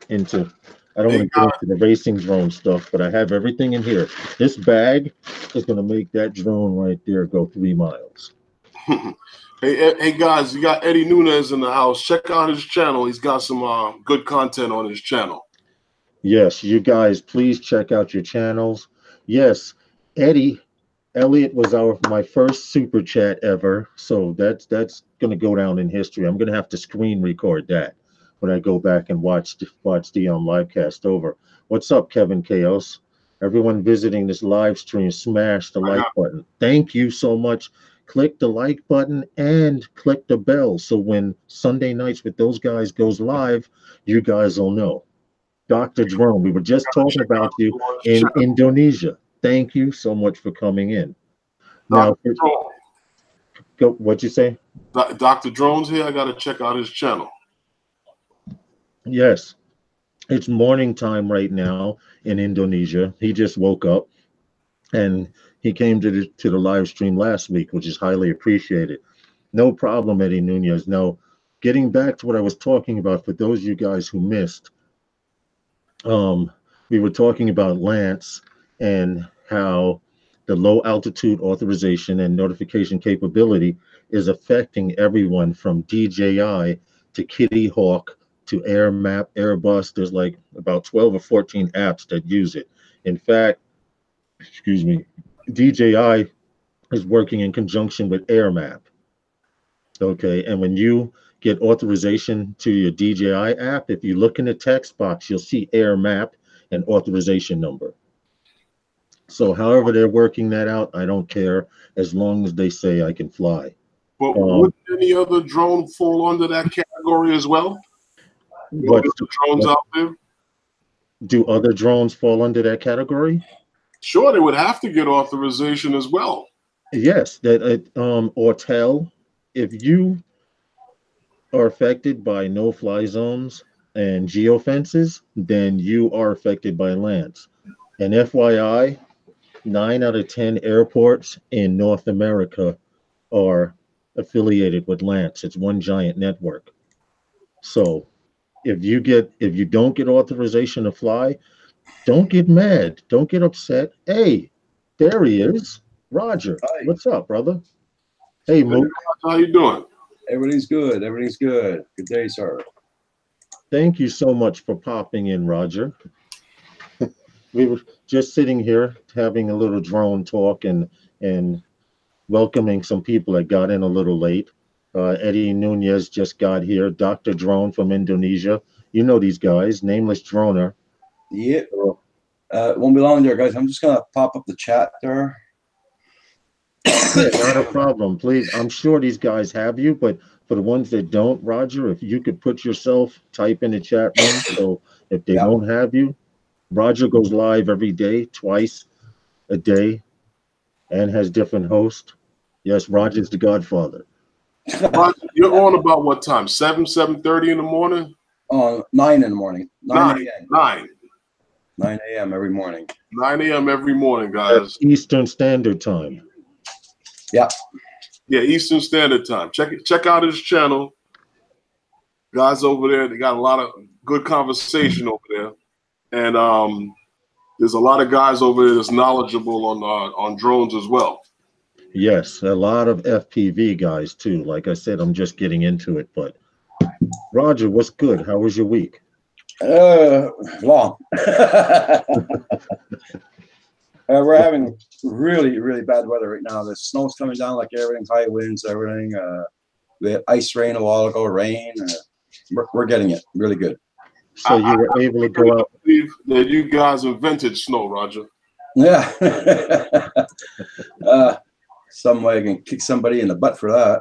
into. I don't Hey, want to get into the racing drone stuff, but I have everything in here. This bag is going to make that drone right there go 3 miles. hey, guys, you got Eddie Nunez in the house. Check out his channel. He's got some good content on his channel. Yes, you guys, please check out your channels. Yes, Eddie Elliot was my first super chat ever, so that's going to go down in history. I'm going to have to screen record that when I go back and watch the live cast over. What's up, Kevin Chaos? Everyone visiting this live stream, smash the like button. Thank you so much. Click the like button and click the bell so when Sunday nights with those guys goes live, you guys will know. Dr. Jerome, we were just talking about you in Indonesia. Thank you so much for coming in. Now, Dr. Drone. What'd you say? Dr. Drone's here. I got to check out his channel. Yes, it's morning time right now in Indonesia. He just woke up and he came to the live stream last week, which is highly appreciated. No problem, Eddie Nunez. Now, getting back to what I was talking about, for those of you guys who missed, we were talking about Lance and how the low altitude authorization and notification capability is affecting everyone from DJI to Kitty Hawk to AirMap, Airbus. There's like about 12 or 14 apps that use it. In fact, excuse me, DJI is working in conjunction with AirMap. Okay, and when you get authorization to your DJI app, if you look in the text box, you'll see AirMap and authorization number. So however they're working that out, I don't care as long as they say I can fly. But would any other drone fall under that category as well? What drones out there? Do other drones fall under that category? Sure, they would have to get authorization as well. Yes, that Autel, if you are affected by no-fly zones and geofences, then you are affected by Lance. And FYI, 9 out of 10 airports in North America are affiliated with Lance. It's one giant network. So if you don't get authorization to fly, don't get mad. Don't get upset. Hey, there he is. Roger. Hi. What's up, brother? Hey, Mook. How you doing? Everything's good. Everything's good. Good day, sir. Thank you so much for popping in, Roger. We were just sitting here having a little drone talk and welcoming some people that got in a little late. Eddie Nunez just got here. Dr. Drone from Indonesia. You know these guys. Nameless Droner. Yeah. Won't be long there, guys. I'm just gonna pop up the chat there. Yeah, not a problem. Please, I'm sure these guys have you, but for the ones that don't, Roger, if you could put yourself, type in the chat room. So if they Yeah. don't have you, Roger goes live every day, twice a day, and has different hosts. Yes, Roger's the Godfather. Roger, you're on about what time? 7:30 in the morning? 9 in the morning. 9 a.m. 9 a.m. every morning. 9 a.m. every morning, guys. That's Eastern Standard Time. Yeah. Yeah, Eastern Standard Time. Check out his channel. Guys over there, they got a lot of good conversation over there. And there's a lot of guys over there that's knowledgeable on drones as well. Yes, a lot of FPV guys too. Like I said, I'm just getting into it. But Roger, what's good? How was your week? Long. We're having really, really bad weather right now. The snow's coming down like everything, high winds, everything. We had ice rain a while ago, rain. We're getting it really good. So you were able to go out. I believe that you guys invented snow, Roger. Yeah. Some way I can kick somebody in the butt for that.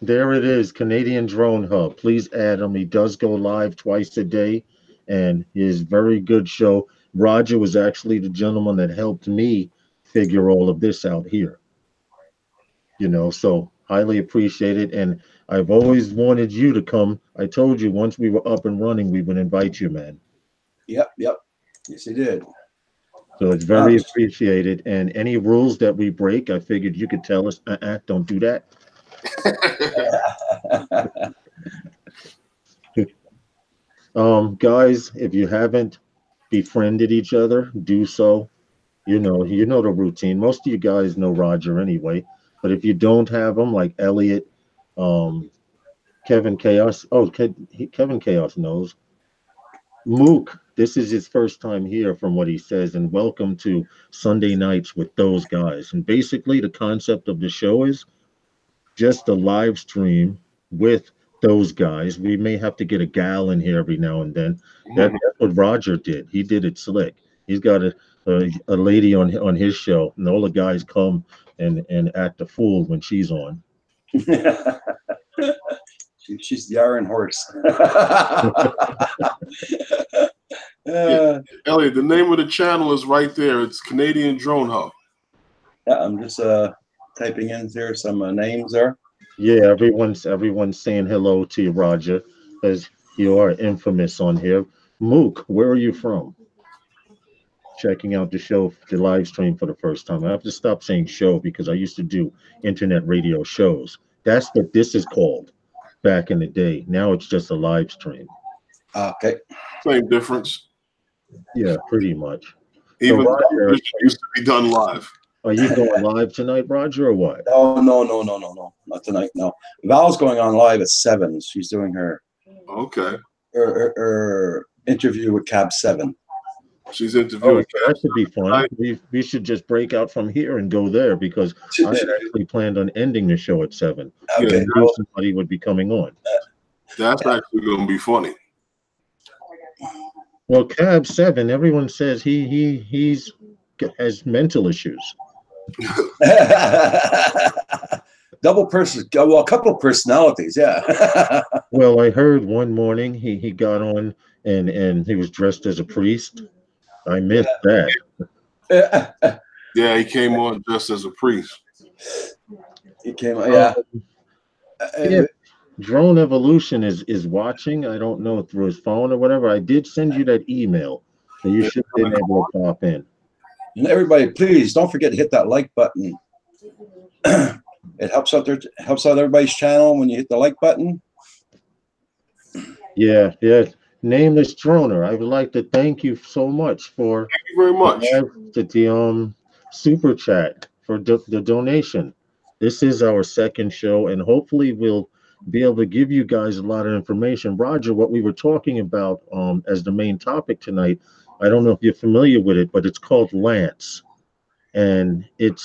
There it is, Canadian Drone Hub. Please add him. He does go live twice a day, and his very good show. Roger was actually the gentleman that helped me figure all of this out here. You know, so highly appreciated. And I've always wanted you to come. I told you once we were up and running, we would invite you, man. Yep. Yes, he did. So it's very appreciated. And any rules that we break, I figured you could tell us, don't do that. Guys, if you haven't befriended each other, do so. You know the routine. Most of you guys know Roger anyway, but if you don't have them, like Elliot, Kevin Chaos. Oh, Kevin Chaos knows. Mook, this is his first time here from what he says, and welcome to Sunday nights with those guys. And basically, the concept of the show is just a live stream with those guys. We may have to get a gal in here every now and then. That's what Roger did. He did it slick. He's got a lady on his show, and all the guys come and act a fool when she's on. She's the Iron Horse. Yeah. Elliot, the name of the channel is right there. It's Canadian Drone Hub. Yeah, I'm just typing in there some names there. Yeah, everyone's saying hello to you, Roger, because you are infamous on here. Mook, where are you from? Checking out the show, the live stream for the first time. I have to stop saying show because I used to do internet radio shows. That's what this is called back in the day. Now it's just a live stream. Okay. Same difference. Yeah, pretty much. Even so Roger, it used to be done live. Are you going live tonight, Roger, or what? No, not tonight. No, Val's going on live at 7. She's doing her interview with Cab 7. She's interviewing. Oh, that should be fun. We should just break out from here and go there because I had actually planned on ending the show at 7. Okay. I knew somebody would be coming on. That's actually going to be funny. Well, Cab 7, everyone says he has mental issues. Double person, well, a couple of personalities, yeah. Well, I heard one morning he got on and he was dressed as a priest. I missed that. Yeah, he came on just as a priest. He came on, yeah. Drone Evolution is watching. I don't know through his phone or whatever. I did send you that email, so you should have been able to pop in. And everybody, please don't forget to hit that like button. It helps out everybody's channel when you hit the like button. Yeah. Nameless Droner, I would like to thank you so much for Thank you very much. the super chat for the donation. This is our second show, and hopefully we'll be able to give you guys a lot of information. Roger, what we were talking about as the main topic tonight, I don't know if you're familiar with it, but it's called Lance. And it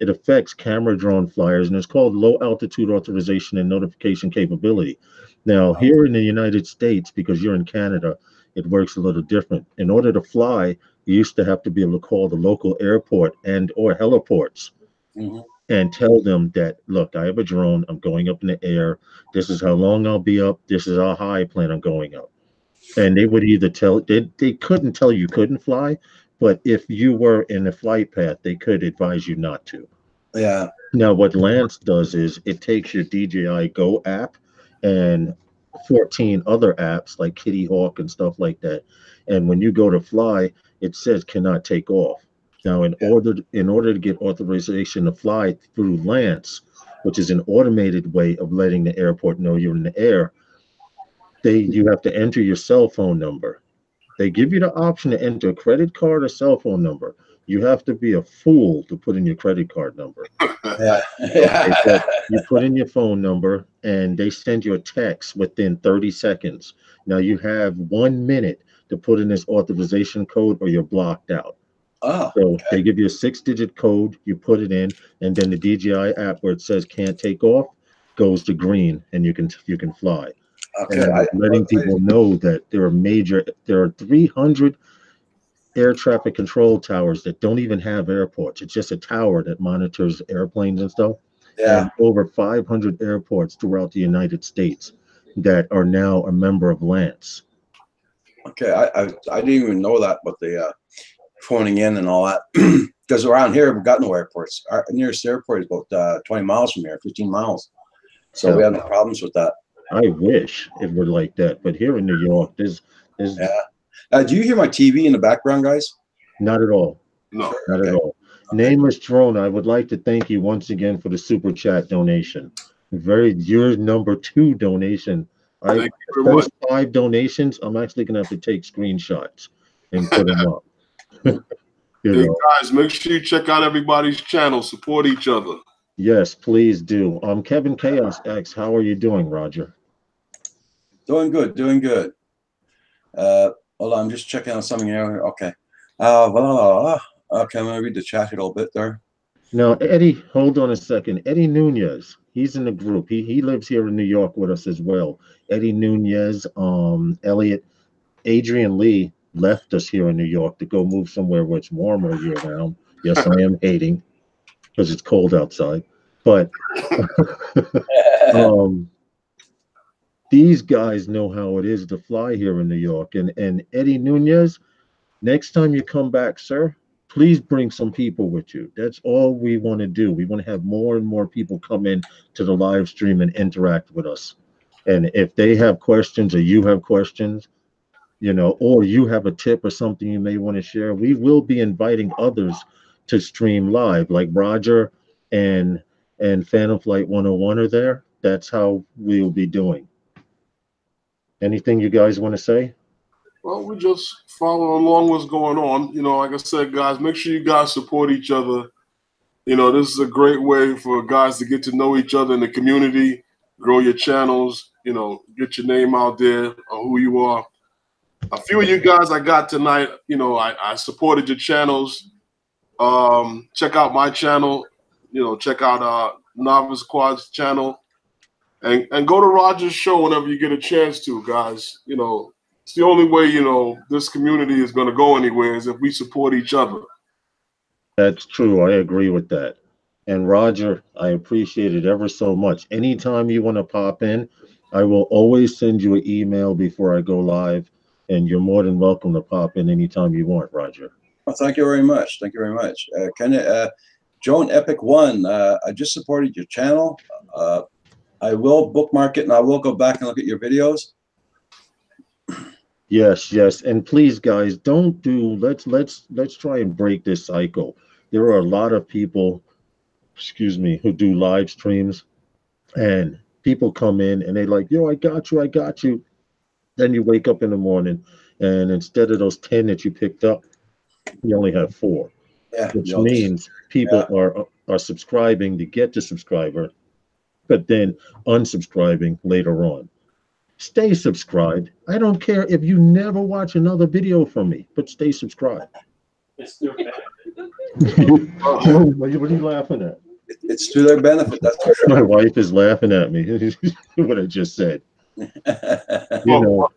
affects camera drone flyers, and it's called low altitude authorization and notification capability. Now, here in the United States, because you're in Canada, it works a little different. In order to fly, you used to have to be able to call the local airport and or heliports Hmm. and tell them that, look, I have a drone. I'm going up in the air. This is how long I'll be up. This is how high I plan on going up. And they would either tell they couldn't tell you couldn't fly, but if you were in a flight path, they could advise you not to. Yeah. Now, what Lance does is it takes your DJI Go app and 14 other apps like Kitty Hawk and stuff like that. And when you go to fly, it says cannot take off. Now, in order to get authorization to fly through Lance, which is an automated way of letting the airport know you're in the air, you have to enter your cell phone number. They give you the option to enter a credit card or cell phone number. You have to be a fool to put in your credit card number. Yeah. Okay, Yeah. but you put in your phone number and they send you a text within 30 seconds. Now you have 1 minute to put in this authorization code or you're blocked out. Oh, So they give you a 6-digit code, you put it in, and then the DJI app where it says can't take off goes to green and you can fly. And okay. I was letting people know that there are 300 air traffic control towers that don't even have airports. It's just a tower that monitors airplanes and stuff. Yeah. And over 500 airports throughout the United States that are now a member of Lance. Okay. I didn't even know that, but the phoning in and all that. Because around here we've got no airports. Our nearest airport is about 20 miles from here, 15 miles. So we have no problems with that. I wish it were like that, but here in New York, there's Yeah. Do you hear my TV in the background, guys? not at all. No. Not at Okay. all. Nameless Drone, I would like to thank you once again for the super chat donation. Your number 2 donation. Thank you The very much. first 5 donations, I'm actually gonna have to take screenshots and put them up. You Hey know, guys, make sure you check out everybody's channel. Support each other. yes, please do. Kevin Chaos X, how are you doing, Roger? Doing good, doing good. Hold on, I'm just checking on something here. Okay. Okay, I'm gonna read the chat a little bit there. Now, Eddie, hold on a second. Eddie Nunez, he's in the group. He lives here in New York with us as well. Eddie Nunez, Elliot, Adrian Lee left us here in New York to go move somewhere where it's warmer year round. Yes, I am hating because it's cold outside. But um, these guys know how it is to fly here in New York. And Eddie Nunez, next time you come back, sir, please bring some people with you. That's all we want to do. We want to have more and more people come in to the live stream and interact with us. And if they have questions or you have questions, or you have a tip or something you may want to share, we will be inviting others to stream live, like Roger and Phantom Flight 101 are there. That's how we'll be doing. Anything you guys want to say? Well, we just follow along what's going on. Like I said, guys, make sure you guys support each other. This is a great way for guys to get to know each other in the community, grow your channels, get your name out there or who you are. A few of you guys I got tonight, I supported your channels. Check out my channel, check out Novice Quad's channel. And go to Roger's show whenever you get a chance to, guys. It's the only way, this community is going to go anywhere is if we support each other. That's true. I agree with that. And Roger, I appreciate it ever so much. Anytime you want to pop in, I will always send you an email before I go live. And you're more than welcome to pop in anytime you want, Roger. Well, thank you very much. Thank you very much. Joan Epic One, I just supported your channel. I will bookmark it and I will go back and look at your videos. Yes, yes. And please, guys, let's try and break this cycle. There are a lot of people, who do live streams, and people come in and they like, yo, I got you. Then you wake up in the morning and instead of those 10 that you picked up, you only have 4. Yeah, Which means people are subscribing to get the subscriber, but then unsubscribing later on. Stay subscribed. I don't care if you never watch another video from me, but stay subscribed. It's their benefit. What are you laughing at? It's to their benefit. That's for sure. My wife is laughing at me. What I just said. Well,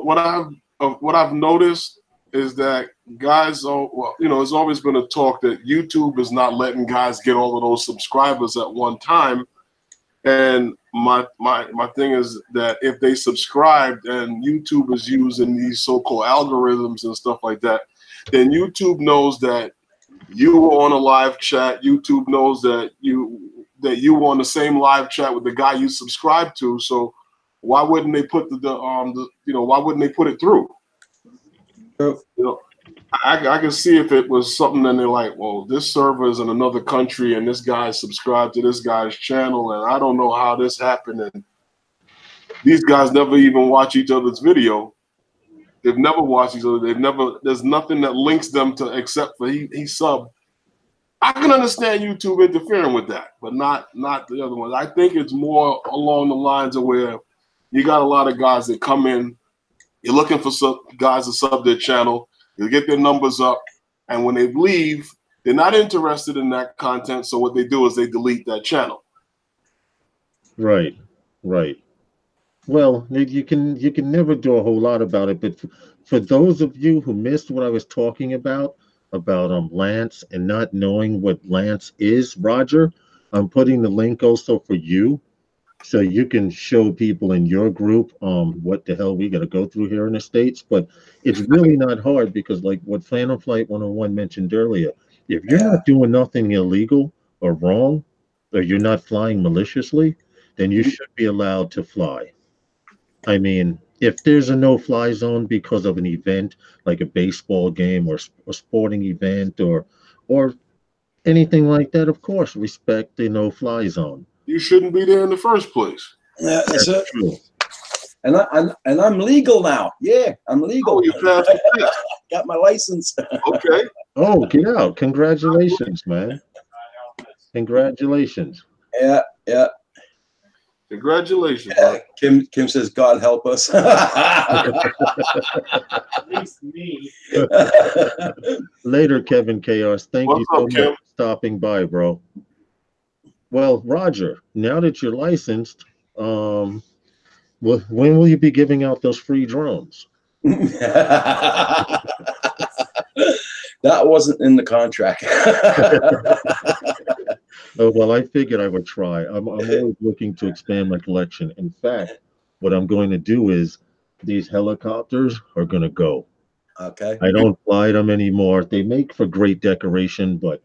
what I've what I've noticed is that guys, well, you know, there's always been a talk that YouTube is not letting guys get all of those subscribers at one time. And my thing is that if they subscribed and YouTube is using these so-called algorithms and stuff like that, then YouTube knows that you were on a live chat. YouTube knows that you were on the same live chat with the guy you subscribed to. So why wouldn't they put why wouldn't they put it through? You know, I can see if it was something and they're like, well, this server is in another country and this guy subscribed to this guy's channel and I don't know how this happened. And these guys never even watch each other's video. They've never watched each other. There's nothing that links them to except for he subbed. I can understand YouTube interfering with that, but not the other ones. I think it's more along the lines of where you got a lot of guys that come in, you're looking for guys to sub their channel, you get their numbers up, and when they leave, they're not interested in that content, so what they do is they delete that channel. Right. Well, you can never do a whole lot about it, but for those of you who missed what I was talking about Lance and not knowing what Lance is, Roger, I'm putting the link also for you, so you can show people in your group what the hell we got to go through here in the States. But it's really not hard because, like what Phantom Flight 101 mentioned earlier, if you're not doing nothing illegal or wrong, or you're not flying maliciously, then you should be allowed to fly. I mean, if there's a no-fly zone because of an event like a baseball game or a sporting event or anything like that, of course, respect the no-fly zone. You shouldn't be there in the first place. Yeah, that's it. True. And I'm legal now. Yeah, I'm legal. Oh, you passed the test. Got my license. Okay. Oh, get out! Congratulations, man! Congratulations. Yeah. Congratulations. Kim says, God help us. At least me. Later, Kevin Chaos. Thank you so much Kim? for stopping by, bro. Well, Roger, now that you're licensed, when will you be giving out those free drones? That wasn't in the contract. Oh, well, I figured I would try. I'm always looking to expand my collection. In fact, what I'm going to do is these helicopters are going to go. Okay. I don't fly them anymore. They make for great decoration, but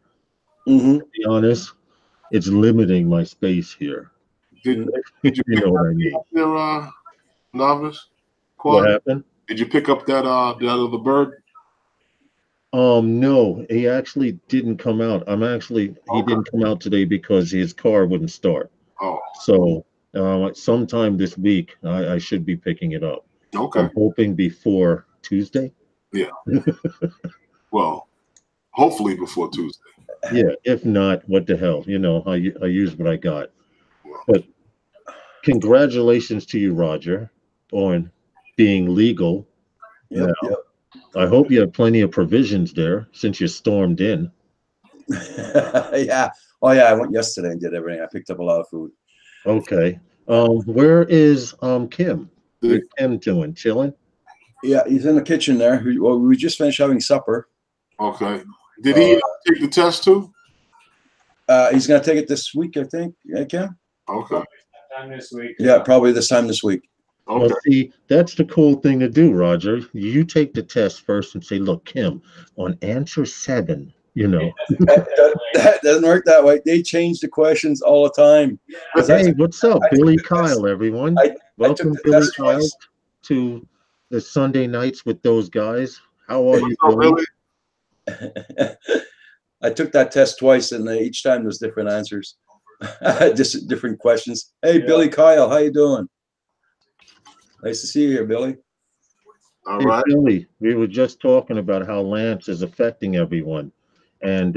to be honest, it's limiting my space here. Did you You know what I mean? your Novice? What happened? Did you pick up that other bird? No, he actually didn't come out. He didn't come out today because his car wouldn't start. Oh, So sometime this week, I should be picking it up. okay. I'm hoping before Tuesday. Yeah. Well, hopefully before Tuesday. Yeah, if not, what the hell? You know, I use what I got. But congratulations to you, Roger, on being legal. Yep. I hope you have plenty of provisions there since you stormed in. Yeah. Oh yeah, I went yesterday and did everything. I picked up a lot of food. Okay. Where is Kim? What's Kim doing? Chilling? Yeah, he's in the kitchen there. We just finished having supper. Okay. Did he take the test too? He's gonna take it this week, I think. Yeah, Kim? Okay. Time this week. Yeah, probably this time this week. Okay. Well, see, that's the cool thing to do, Roger. You take the test first and say, look, Kim, on answer 7, you know. That doesn't work that way. They change the questions all the time. Hey, what's up? Billy Kyle, everyone. Welcome, Billy Kyle, to the Sunday nights with those guys. How are you doing? I took that test twice, and each time there's different answers, just different questions. Hey, Billy Kyle, how you doing? Nice to see you here, Billy. All Hey, right. Billy, we were just talking about how Lance is affecting everyone. And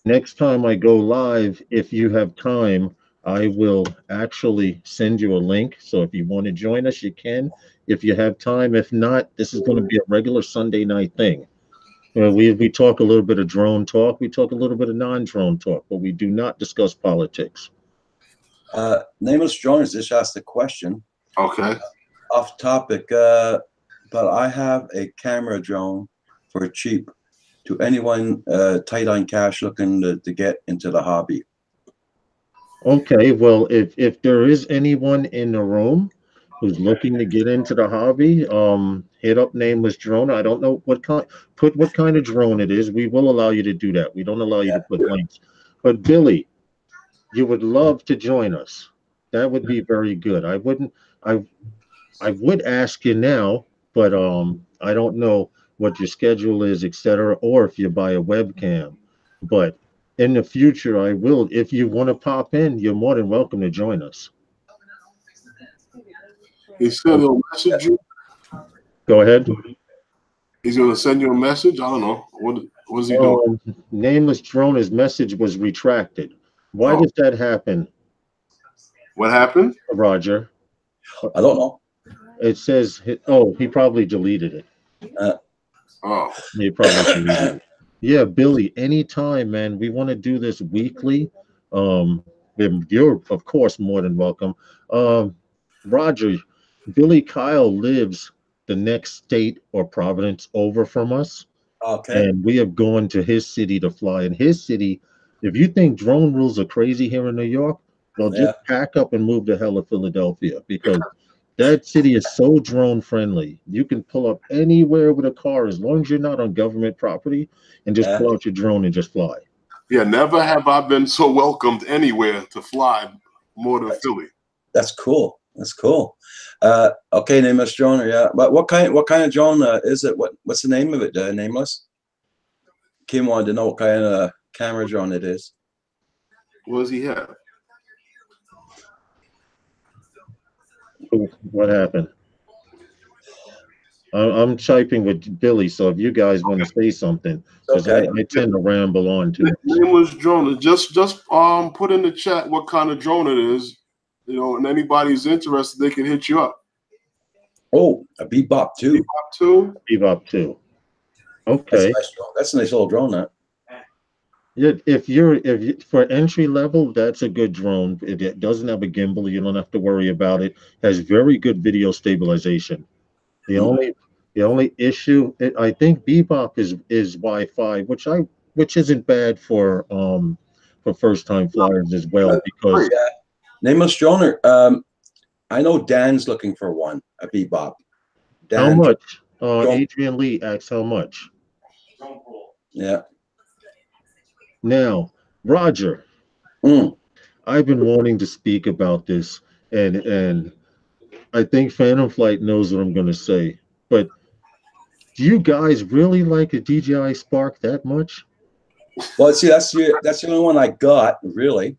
next time I go live, if you have time, I will actually send you a link. So if you want to join us, you can. If you have time, if not, this is going to be a regular Sunday night thing. We talk a little bit of drone talk. We talk a little bit of non-drone talk, but we do not discuss politics. Nameless Jones just asked a question. Okay. Off topic. but I have a camera drone for cheap to anyone tight on cash looking to get into the hobby. Okay, well, if there is anyone in the room who's looking to get into the hobby, hit up Nameless Drone. I don't know what kind of drone it is. We will allow you to do that. We don't allow you to put links. But Billy, you would love to join us. That would be very good. I wouldn't. I would ask you now, but I don't know what your schedule is, etc., or if you buy a webcam. But in the future, I will. If you want to pop in, you're more than welcome to join us. He said he'll message you. Go ahead. He's gonna send you a message. I don't know. What is he doing? Nameless Droner's message was retracted. Why Oh. does that happen, What happened? Roger? I don't know. It says, oh, he probably deleted it. Oh, He probably deleted it. Yeah, Billy, anytime, man. We want to do this weekly. Then you're, of course, more than welcome. Roger, Billy Kyle lives the next state or province over from us, Okay. and we have gone to his city to fly. In his city, if you think drone rules are crazy here in New York, well, Yeah. just pack up and move to hell of Philadelphia because that city is so drone friendly. You can pull up anywhere with a car as long as you're not on government property and just Yeah. pull out your drone and just fly. yeah. Never have I been so welcomed anywhere to fly more than Philly. That's cool. That's cool. Okay, Nameless Drone. Yeah, but what kind of drone is it? What's the name of it? Nameless. Kim wanted to know what kind of camera drone it is. What does he have? What happened? I'm typing with Billy, so if you guys want to say something, because Okay. I tend to ramble on too much. Nameless drone. Just put in the chat what kind of drone it is. You know, and anybody's interested, they can hit you up. Oh, a Bebop too. Bebop too. Bebop too. That's Okay. a nice drone. That's a nice little drone. That. Yeah, if you for entry level, that's a good drone. It doesn't have a gimbal. You don't have to worry about it. Has very good video stabilization. The Mm. only the only issue, I think Bebop is Wi-Fi, which isn't bad for first time flyers as well because Yeah. Nameless Drone. I know Dan's looking for one, a Bebop. how Dan. much? Drone. Adrian Lee asks how much. Yeah. Now, Roger, Mm. I've been wanting to speak about this, and I think Phantom Flight knows what I'm going to say. But do you guys really like a DJI Spark that much? Well, see, that's the only one I got really.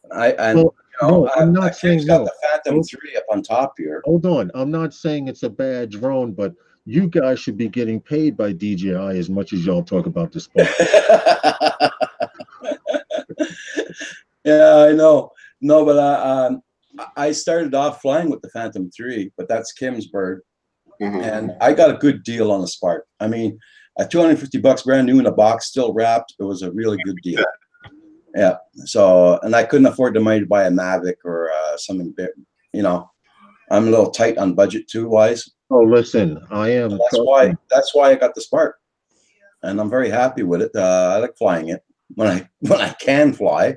Well, no, I'm not saying got no. the Phantom 3 up on top here. Hold on. I'm not saying it's a bad drone, but you guys should be getting paid by DJI as much as y'all talk about the Spark. Yeah, I know. No, but I started off flying with the Phantom 3, but that's Kim's bird. Mm-hmm. And I got a good deal on the Spark. I mean, at $250 brand new in a box, still wrapped, it was a really good deal. Yeah. So, and I couldn't afford the money to buy a Mavic or something big. You know, I'm a little tight on budget too wise. Oh, listen, I am. So that's why I got the Spark, and I'm very happy with it. I like flying it when I can fly.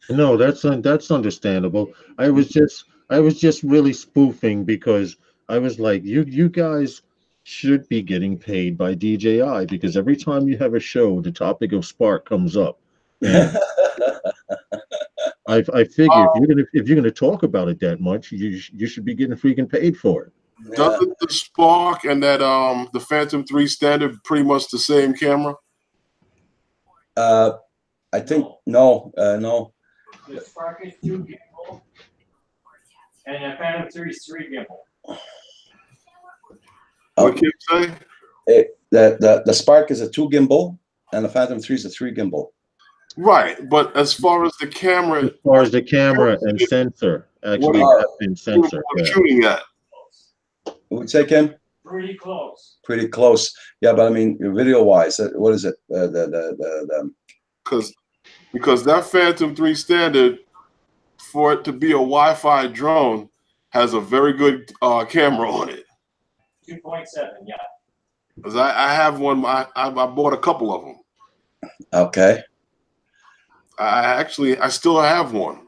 No, that's understandable. I was just really spoofing because I was like, you guys should be getting paid by DJI because every time you have a show, the topic of Spark comes up, and I figure if you're gonna talk about it that much, you should be getting freaking paid for it. Doesn't the Spark and that the Phantom 3 standard pretty much the same camera? I think no. The Spark is 2 gimbal, and the Phantom 3 is 3 gimbal. What can you say? The Spark is a 2 gimbal, and the Phantom 3 is a 3 gimbal. Right, but as far as the camera, As far as the camera and sensor, actually, and sensor. what shooting at? Would say, Kim? Pretty close. Pretty close. Yeah, but I mean, video wise, what is it? Because that Phantom 3 standard, for it to be a Wi-Fi drone, has a very good camera on it. 2.7, yeah. Because I have one. I bought a couple of them. Okay. I still have one.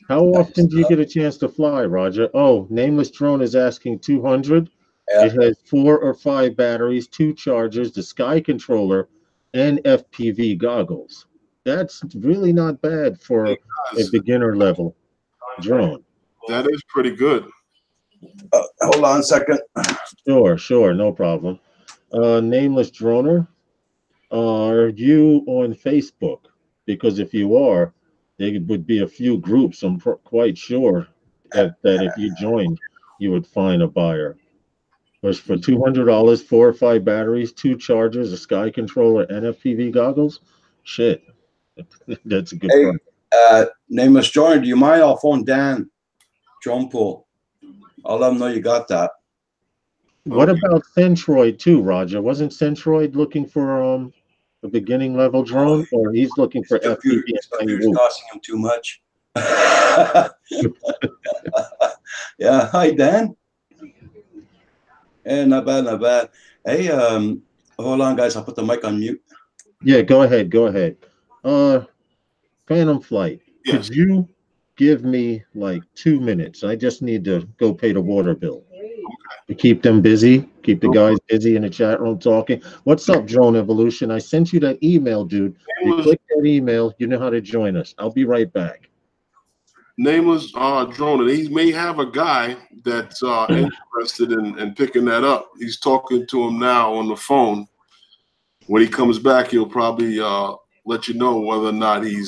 How often do you get a chance to fly, Roger? Oh, Nameless Drone is asking 200. Yeah. It has 4 or 5 batteries, 2 chargers, the Sky controller, and FPV goggles. That's really not bad for a beginner level drone. That is pretty good. Hold on a second. Sure, no problem. Nameless Droner, are you on Facebook? Because if you are, there would be a few groups. I'm quite sure that if you joined, you would find a buyer. Was for $200, 4 or 5 batteries, 2 chargers, a Sky controller, and FPV goggles. Shit, that's a good Hey, price. Nameless Joiner, do you mind? I'll phone Dan Drone Pool. I'll let him know you got that. What about Centroid too, Roger? Wasn't Centroid looking for a beginning level drone, or he's looking for FPV and tiny Computer's whoop? costing him too much. Yeah. Hi, Dan. Hey, not bad, not bad. Hey, hold on, guys. I'll put the mic on mute. Yeah, go ahead. Phantom Flight. Yes. Could you give me like 2 minutes? I just need to go pay the water bill. To keep them busy, keep the guys busy in the chat room talking. What's up, Drone Evolution? I sent you that email, dude. You click that email, you know how to join us. I'll be right back. Nameless Drone, and he may have a guy that's interested in picking that up. He's talking to him now on the phone. When he comes back, he'll probably let you know whether or not he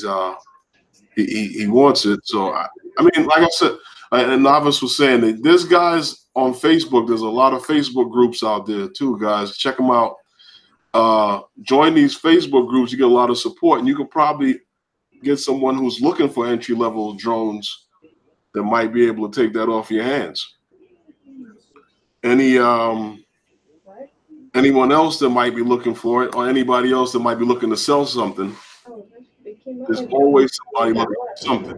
wants it. So I mean, like I said, and Novice was saying that there's guys on Facebook. There's a lot of Facebook groups out there too, guys. Check them out. Join these Facebook groups. You get a lot of support, and you can probably get someone who's looking for entry-level drones that might be able to take that off your hands. Anyone else that might be looking for it, or anybody else that might be looking to sell something, there's always somebody looking for something.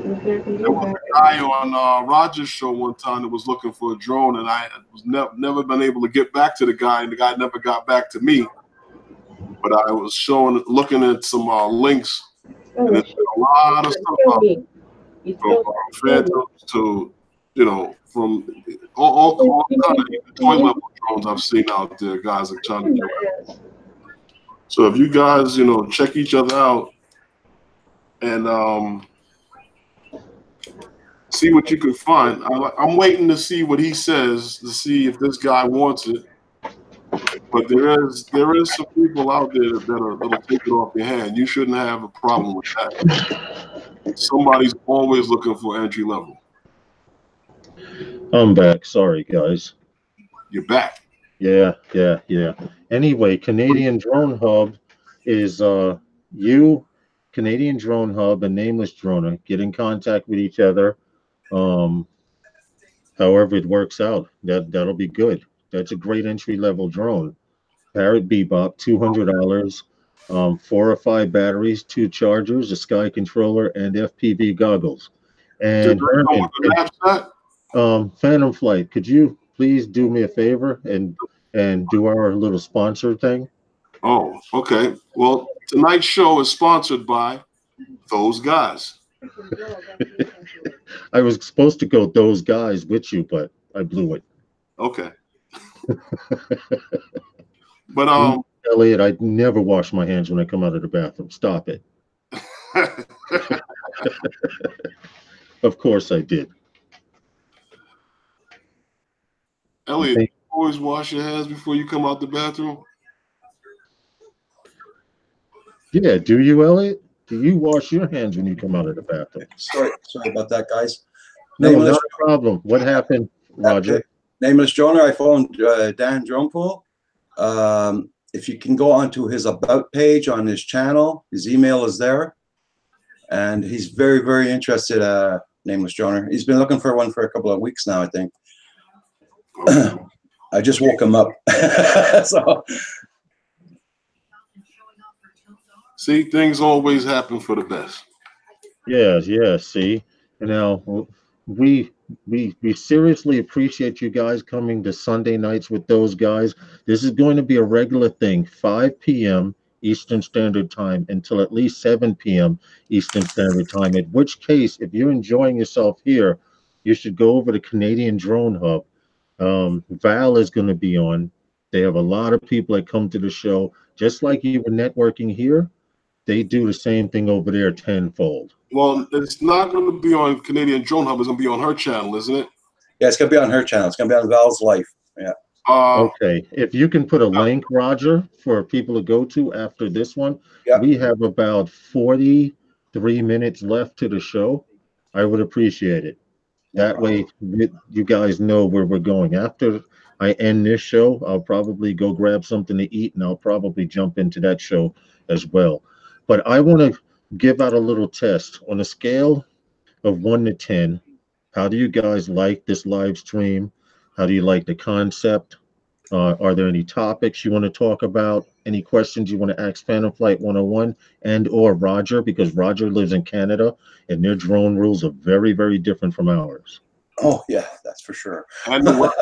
There was a guy on Roger's show one time that was looking for a drone, and I was never been able to get back to the guy, and the guy never got back to me. But I was looking at some links, and there's a lot of stuff out there, from Phantoms to, from all kind of toy level drones I've seen out there. Guys are trying to do it. So if you guys, check each other out and see what you can find. I'm waiting to see what he says to see if this guy wants it. But there is some people out there that'll take it off your hand. You shouldn't have a problem with that. Somebody's always looking for entry level. I'm back. Sorry, guys. You're back. Yeah. Anyway, Canadian Drone Hub is you, Canadian Drone Hub, and Nameless Droner get in contact with each other. However it works out, that'll be good. That's a great entry level drone. Parrot Bebop, $200, 4 or 5 batteries, 2 chargers, a Sky controller, and FPV goggles. And Herman, Phantom Flight, could you please do me a favor and do our little sponsor thing? Oh, okay. Well, tonight's show is sponsored by those guys. I was supposed to go those guys with you, but I blew it. Okay. But Elliot, I never wash my hands when I come out of the bathroom. Stop it. Of course I did. Elliot, you always wash your hands before you come out the bathroom? Yeah, do you, Elliot? Do you wash your hands when you come out of the bathroom? Sorry about that, guys. No, not a problem. What happened, Roger? Okay. Nameless Joiner, I phoned Dan Drone Pool. If you can go onto his about page on his channel, his email is there. And he's very, very interested, Nameless Joiner. He's been looking for one for a couple of weeks now, I think. I just woke him up. So. See, things always happen for the best. Yeah, see? Now, we we seriously appreciate you guys coming to Sunday nights with those guys. This is going to be a regular thing, 5 p.m. Eastern Standard Time until at least 7 p.m. Eastern Standard Time. In which case, if you're enjoying yourself here, you should go over to Canadian Drone Hub. Val is going to be on. They have a lot of people that come to the show, just like you were networking here. They do the same thing over there tenfold. Well, it's not going to be on Canadian Drone Hub. It's going to be on her channel, isn't it? Yeah, it's gonna be on her channel. It's gonna be on Val's Life. Yeah. Okay, if you can put a link, Roger, for people to go to after this one, Yeah. we have about 43 minutes left to the show. I would appreciate it. That way, you guys know where we're going. After I end this show, I'll probably go grab something to eat and I'll probably jump into that show as well. But I want to give out a little test on a scale of 1 to 10. How do you guys like this live stream? How do you like the concept? Are there any topics you want to talk about? Any questions you want to ask Phantom Flight 101 and or Roger? Because Roger lives in Canada and their drone rules are very, very different from ours. Oh yeah, that's for sure. And the weather.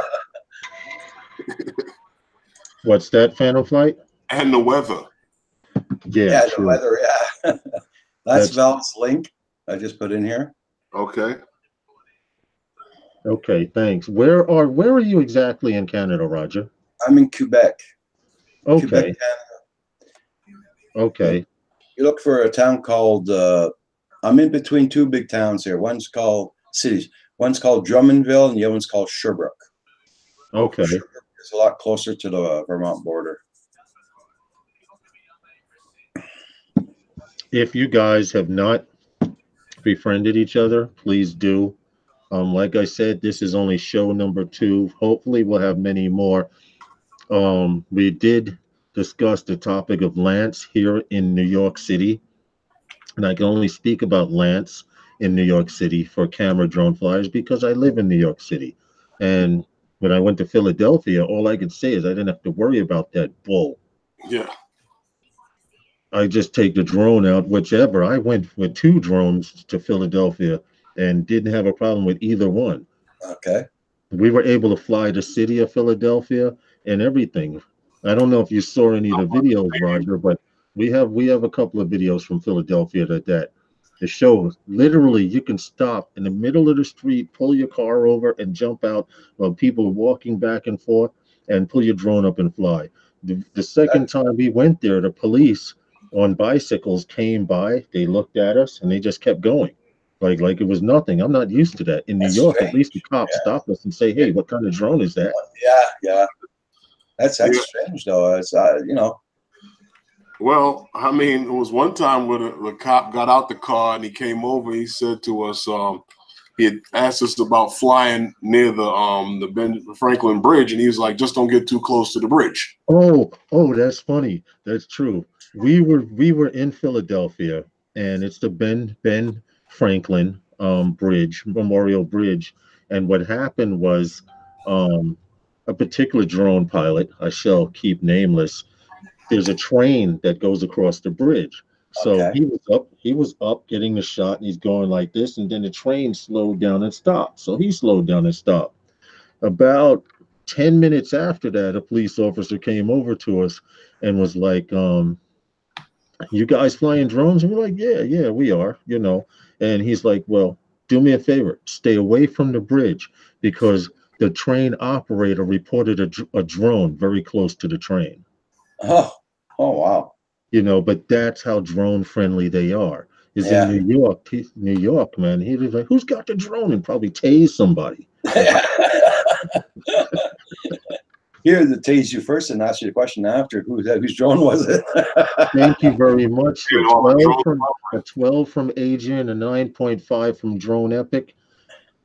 What's that, Phantom Flight? And the weather. Yeah, Yeah, the true. weather. Yeah, that's Val's link. I just put in here. Okay. Okay, thanks. Where are you exactly in Canada, Roger? I'm in Quebec. Okay, Quebec, Canada. okay, You look for a town called. I'm in between two big towns here. One's called cities. One's called Drummondville, and the other one's called Sherbrooke. okay. Sherbrooke is a lot closer to the Vermont border. If you guys have not befriended each other, please do. Like I said, this is only show number 2. Hopefully, we'll have many more. We did discuss the topic of Lance here in New York City, and I can only speak about Lance in New York City for camera drone flyers because I live in New York City. And when I went to Philadelphia, all I could say is I didn't have to worry about that bull. Yeah. I just take the drone out, whichever. I went with 2 drones to Philadelphia and didn't have a problem with either one. Okay. We were able to fly the city of Philadelphia and everything. I don't know if you saw any of the videos, Roger, but we have a couple of videos from Philadelphia that the show literally you can stop in the middle of the street, pull your car over, and jump out while people are walking back and forth, and pull your drone up and fly. The second time we went there, the police on bicycles came by. They looked at us and they just kept going like it was nothing. I'm not used to that. In New That's York, at strange. least the cops stop us and say, "Hey, what kind of drone is that?" Yeah, yeah. That's Yeah. strange though. It's you know. Well, I mean, it was one time where the cop got out the car and he came over. He said to us, he had asked us about flying near the Ben Franklin Bridge, and he was like, "Just don't get too close to the bridge." Oh, that's funny. That's true. We were in Philadelphia, and it's the Ben Franklin Bridge, Memorial Bridge. And what happened was a particular drone pilot, I shall keep nameless, there's a train that goes across the bridge. So Okay. he was up getting the shot and he's going like this, and then the train slowed down and stopped. So he slowed down and stopped. About 10 minutes after that, a police officer came over to us and was like, "You guys flying drones?" And we're like, "Yeah, we are." And he's like, "Well, do me a favor, stay away from the bridge because the train operator reported a drone very close to the train." Oh, oh wow. But that's how drone friendly they are. Is in Yeah. New York, man. He was like, "Who's got the drone?" And probably tase somebody. Here to tease you first and ask you the question after. Whose drone was it? Thank you very much. You know, A 12 from Adrian, a 9.5 from Drone Epic.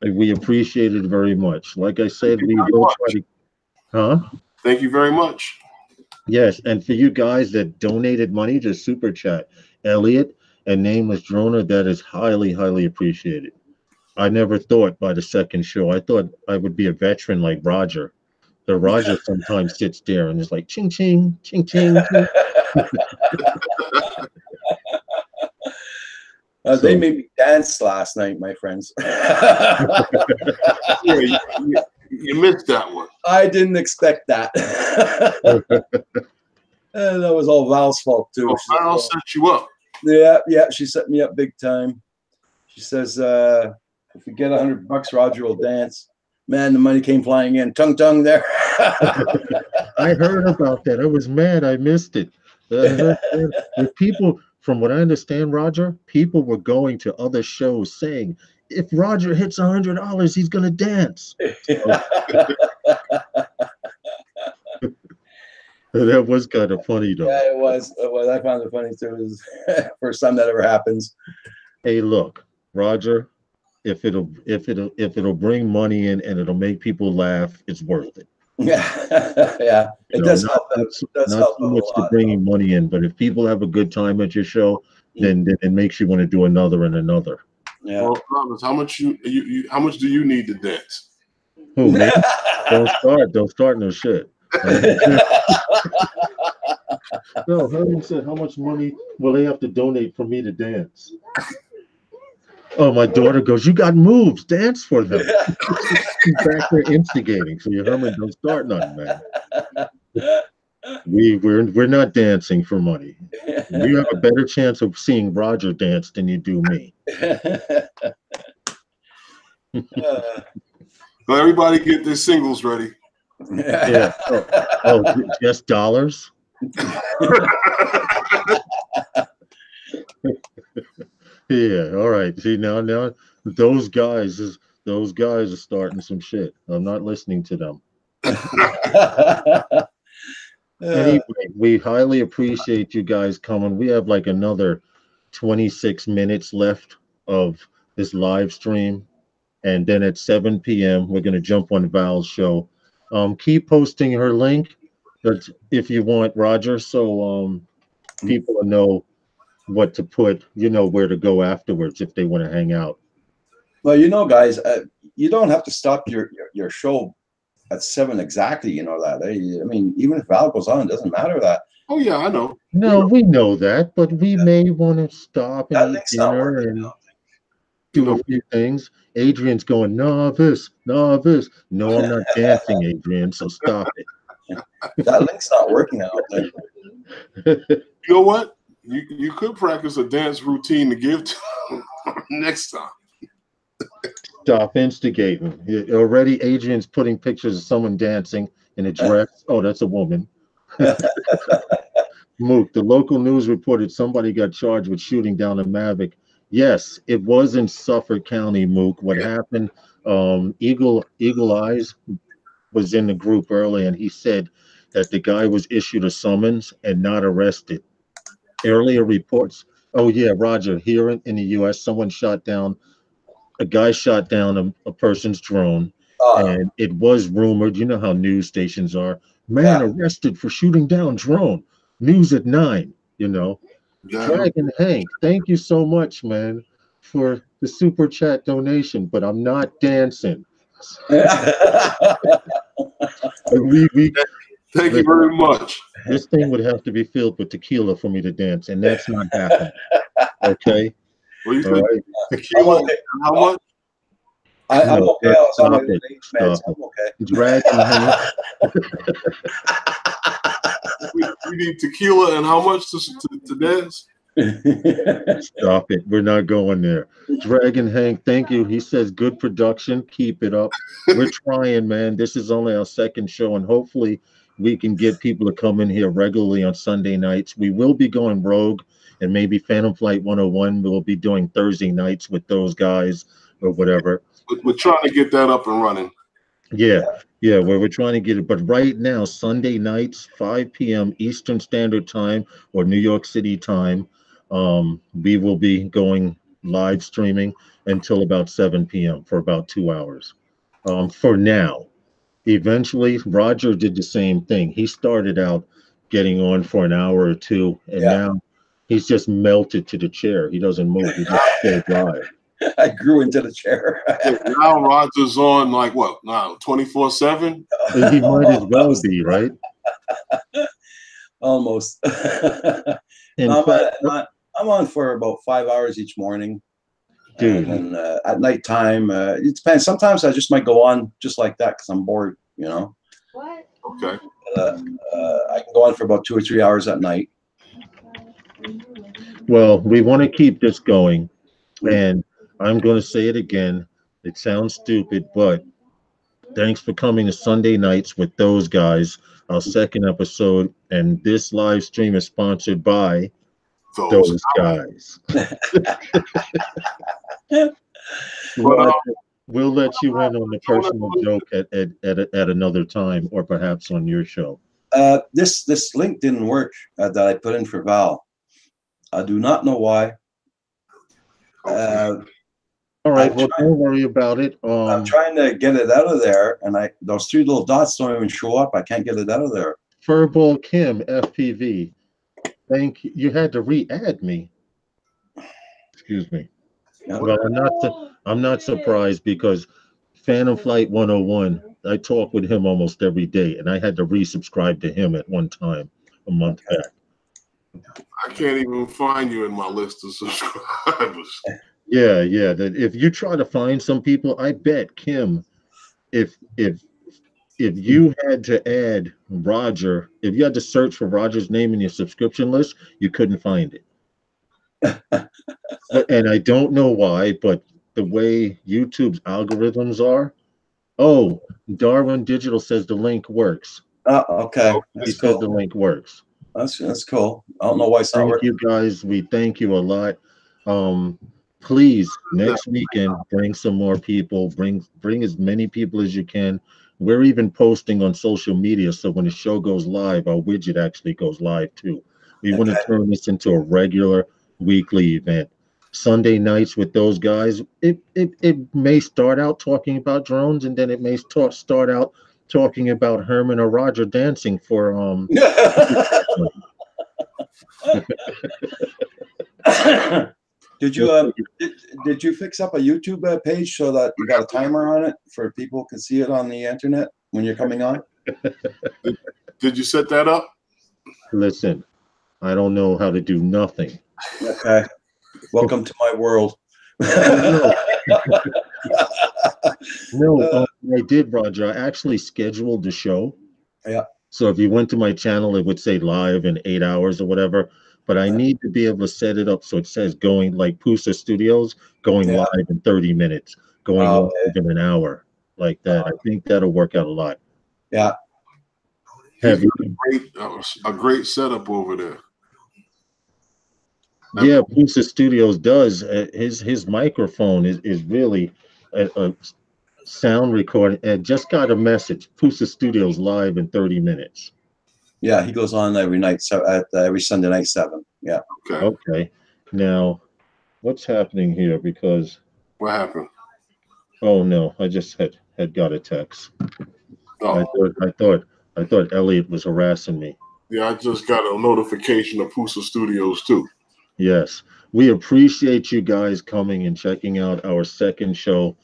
We appreciate it very much. Like I said, we will try to. Huh? Thank you very much. Yes, and for you guys that donated money to Super Chat, Elliot and Nameless Droner, that is highly, highly appreciated. I never thought by the second show, I thought I would be a veteran like Roger. The Roger sometimes sits there and is like, ching, ching, ching, ching, ching. They made me dance last night, my friends. Yeah, you missed that one. I didn't expect that. And that was all Val's fault too. Oh, I'll set you up. Yeah, she set me up big time. She says, if we get $100, Roger will dance. Man, the money came flying in. Tung there. I heard about that. I was mad. I missed it. I heard that. With people, from what I understand, Roger, people were going to other shows saying, if Roger hits $100, he's gonna dance. That was kind of funny, though. Yeah, it was. I found it funny too. It was first time that ever happens. Hey, look, Roger, if it'll bring money in and it'll make people laugh, it's worth it. Yeah, yeah. It does help. Not so much to bringing money in, but if people have a good time at your show, then it makes you want to do another and another. Yeah. Well, Thomas, how much do you need to dance? Who, me? Don't start no shit. No, Herman said, how much money will they have to donate for me to dance? Oh, my daughter goes, you got moves, dance for them. She's back there instigating. So Herman, don't start nothing, man. We're not dancing for money. You have a better chance of seeing Roger dance than you do me. Well, everybody get their singles ready. Yeah. Oh, just dollars? Yeah, all right. See, now those guys are starting some shit. I'm not listening to them. Anyway, we highly appreciate you guys coming. We have like another 26 minutes left of this live stream. And then at 7 p.m., we're going to jump on Val's show. Keep posting her link, but if you want, Roger, so people will know what to put, where to go afterwards if they want to hang out. Well, guys, you don't have to stop your show at 7 exactly. You know that. I mean, even if Val goes on, it doesn't matter that. Oh yeah, I know. No, we know that, but we may want to stop and eat dinner and do a few things. Adrian's going, novice. No, I'm not dancing, Adrian, so stop it. That link's not working, I don't think. You know what? You could practice a dance routine to give to next time. Stop instigating. Already Adrian's putting pictures of someone dancing in a dress. Oh, that's a woman. Mook, the local news reported somebody got charged with shooting down a Mavic. Yes, it was in Suffolk County, Mook. What happened, Eagle Eyes was in the group early, and he said that the guy was issued a summons and not arrested. Earlier reports, oh yeah, Roger, here in the U.S., a guy shot down a person's drone, and it was rumored, you know how news stations are, man arrested for shooting down drone, news at 9, Dragon Hank, thank you so much, man, for the super chat donation, but I'm not dancing. Thank you very much. This thing would have to be filled with tequila for me to dance, and that's not happening. Okay? What do you All think? right? Tequila, how much? I'm No, okay. I was on my stop it. meds. Stop I'm okay. Dragon Hank. We need tequila and how much to dance? Stop it. We're not going there. Dragon Hank, thank you. He says good production. Keep it up. We're trying, man. This is only our second show, and hopefully we can get people to come in here regularly on Sunday nights. We will be going rogue, and maybe Phantom Flight 101 we'll be doing Thursday nights with those guys or whatever. We're trying to get that up and running. Yeah, we're trying to get it. But right now, Sunday nights, 5 p.m. Eastern Standard Time or New York City time, we will be going live streaming until about 7 p.m. for about 2 hours. For now. Eventually, Roger did the same thing. He started out getting on for an hour or two, and now he's just melted to the chair. He doesn't move. He just stays live. I grew into the chair. Now Roger's on like what now, 24/7? He might as well be, right? Almost. In I'm fact, I'm on for about 5 hours each morning. Dude. And then at nighttime, it depends. Sometimes I just might go on just like that because I'm bored, you know. What? Okay. I can go on for about 2 or 3 hours at night. Well, we want to keep this going, and I'm going to say it again. It sounds stupid, but thanks for coming to Sunday Nights with those guys, our second episode, and this live stream is sponsored by Those. those guys. But, We'll let you in on the personal joke at another time, or perhaps on your show. This link didn't work that I put in for Val. I do not know why. All right, well, don't worry about it. I'm trying to get it out of there, and those 3 little dots don't even show up. I can't get it out of there. Furball Kim FPV. Thank you. You had to re-add me. Excuse me. Yeah. Well, I'm not surprised because Phantom Flight 101, I talk with him almost every day, and I had to resubscribe to him at one time a month back. I can't even find you in my list of subscribers. Yeah. If you try to find some people, I bet Kim, if you had to add Roger, if you had to search for Roger's name in your subscription list, you couldn't find it. And I don't know why, but the way YouTube's algorithms are. Oh, Darwin Digital says the link works. Oh, okay. He said the link works. That's cool. I don't know why it's not Thank working. you guys. We thank you a lot. Please next weekend bring some more people. Bring as many people as you can. We're even posting on social media, so when the show goes live, our widget actually goes live too. We want to turn this into a regular weekly event. Sunday nights with those guys. It may start out talking about drones, and then it may start out talking about Herman or Roger dancing for Did you fix up a YouTube page so that you got a timer on it for people can see it on the internet when you're coming on? Did you set that up? Listen, I don't know how to do nothing. Okay. Welcome to my world. No, I did, Roger. I actually scheduled the show. Yeah. So if you went to my channel, it would say live in 8 hours or whatever. But I need to be able to set it up so it says going like Pusa Studios, going live in 30 minutes, going live in an hour, like that. I think that'll work out a lot. Yeah. A great setup over there. Yeah, Pusa Studios does. His microphone is really a sound recording. And just got a message. Pusa Studios live in 30 minutes. Yeah, he goes on every night, every Sunday night 7. Yeah. Okay. Now, what's happening here? Because what happened? Oh no, I just had got a text. Oh. I thought Elliot was harassing me. Yeah, I just got a notification of Pusa Studios too. Yes, we appreciate you guys coming and checking out our second show.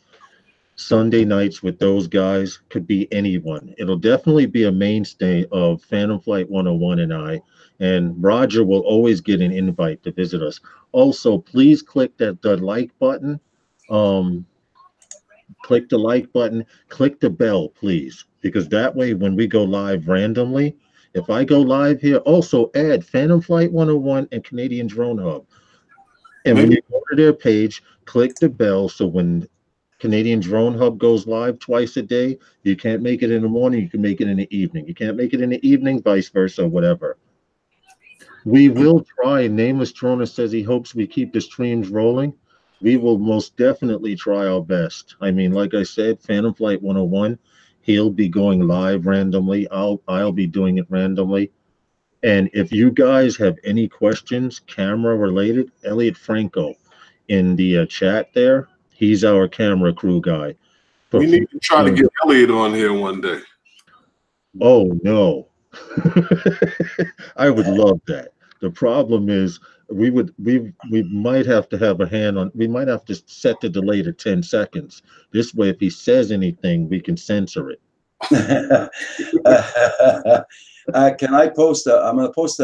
Sunday nights with those guys. Could be anyone. It'll definitely be a mainstay of Phantom Flight 101 and I. And Roger will always get an invite to visit us. Also, please click the like button. Click the like button. Click the bell, please. Because that way, when we go live randomly, if I go live here, also add Phantom Flight 101 and Canadian Drone Hub. And when you go to their page, click the bell so when Canadian Drone Hub goes live twice a day. You can't make it in the morning. You can make it in the evening. You can't make it in the evening, vice versa, whatever. We will try. Nameless Droner says he hopes we keep the streams rolling. We will most definitely try our best. I mean, like I said, Phantom Flight 101, he'll be going live randomly. I'll be doing it randomly. And if you guys have any questions, camera related, Elliot Franco in the chat there. He's our camera crew guy. We need to try to get Elliot on here one day. Oh no. I would love that. The problem is we might have to have a hand on, we might have to set the delay to 10 seconds. This way, if he says anything, we can censor it. Can I post I'm going to post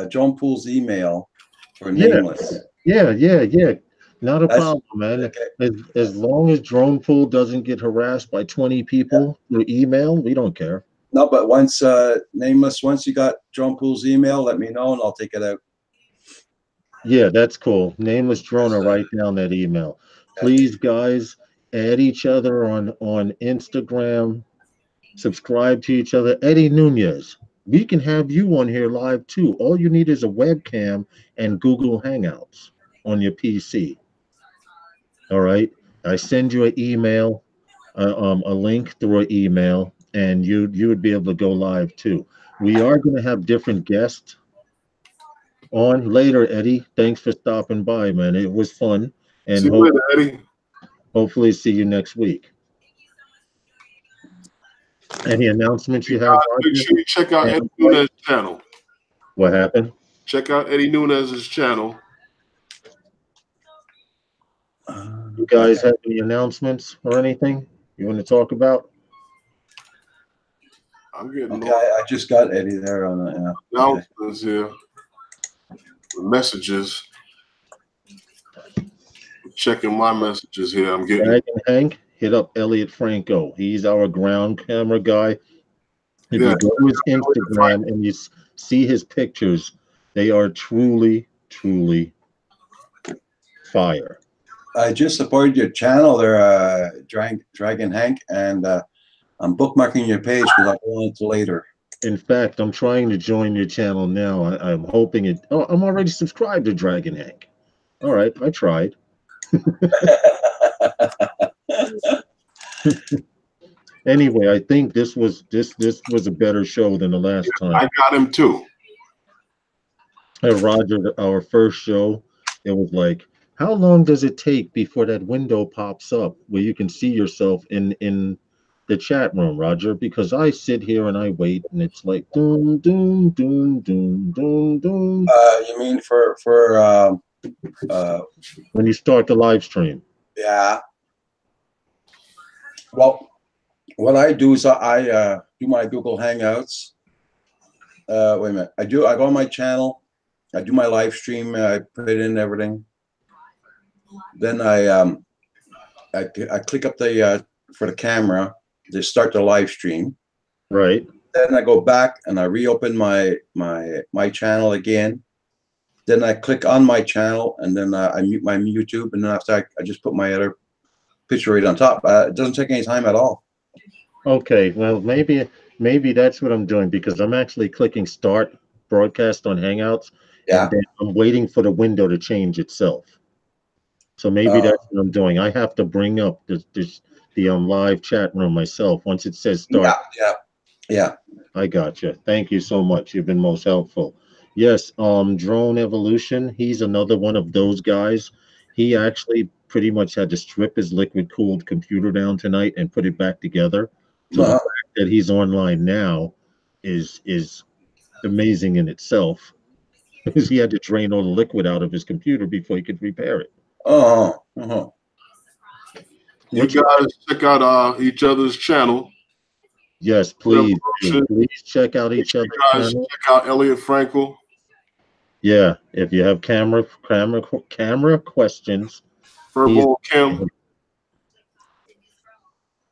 John Poole's email for Yeah, nameless. yeah. Not a That's problem, man. okay. As long as Drone Pool doesn't get harassed by 20 people through email, we don't care. No, but once nameless, once you got Drone Pool's email, let me know and I'll take it out. Yeah, that's cool. Nameless Drone, write down that email. Please, guys, add each other on Instagram. Subscribe to each other. Eddie Nunez, we can have you on here live too. All you need is a webcam and Google Hangouts on your PC. All right. I send you an email, a link through an email, and you would be able to go live too. We are going to have different guests on later, Eddie. Thanks for stopping by, man. It was fun, and See you later, Eddie. hopefully see you next week. Any announcements you You have, guys, make Roger? sure you check out And Eddie Nunez's channel. what happened? Check out Eddie Nunez's channel. You guys Okay. have any announcements or anything you want to talk about? I'm getting Okay, I just got Eddie there on the okay. announcements here. The messages. Checking my messages here. I'm getting. Dragon Hank, hit up Elliot Franco. He's our ground camera guy. If Yeah. you go to his Instagram and you see his pictures, they are truly, truly fire. I just supported your channel there, Dragon Hank, and I'm bookmarking your page because I'll go into later. In fact, I'm trying to join your channel now. I'm hoping it. Oh, I'm already subscribed to Dragon Hank. All right, I tried. Anyway, I think this was a better show than the last time. I got him too. Roger, our first show, it was like, how long does it take before that window pops up where you can see yourself in the chat room, Roger? Because I sit here and I wait, and it's like doom doom doom doom doom doom. You mean for when you start the live stream? Yeah. Well, what I do is I do my Google Hangouts. Wait a minute. I go on my channel. I do my live stream. I put it in everything. Then I click up the for the camera to start the live stream. Right. Then I go back and I reopen my channel again. Then I click on my channel and then I mute my YouTube, and then after I just put my other picture right on top. It doesn't take any time at all. Okay, well maybe that's what I'm doing, because I'm actually clicking start broadcast on Hangouts, Yeah. and then I'm waiting for the window to change itself. So maybe that's what I'm doing. I have to bring up the live chat room myself once it says start. Yeah. I got you. Thank you so much. You've been most helpful. Yes, Drone Evolution, he's another one of those guys. He actually pretty much had to strip his liquid cooled computer down tonight and put it back together. So the fact that he's online now is amazing in itself, because he had to drain all the liquid out of his computer before he could repair it. You guys check out each other's channel. Yes, please. Please check out each other's channel. Check out Elliot Frankel. Yeah, if you have camera questions, Furball Kim.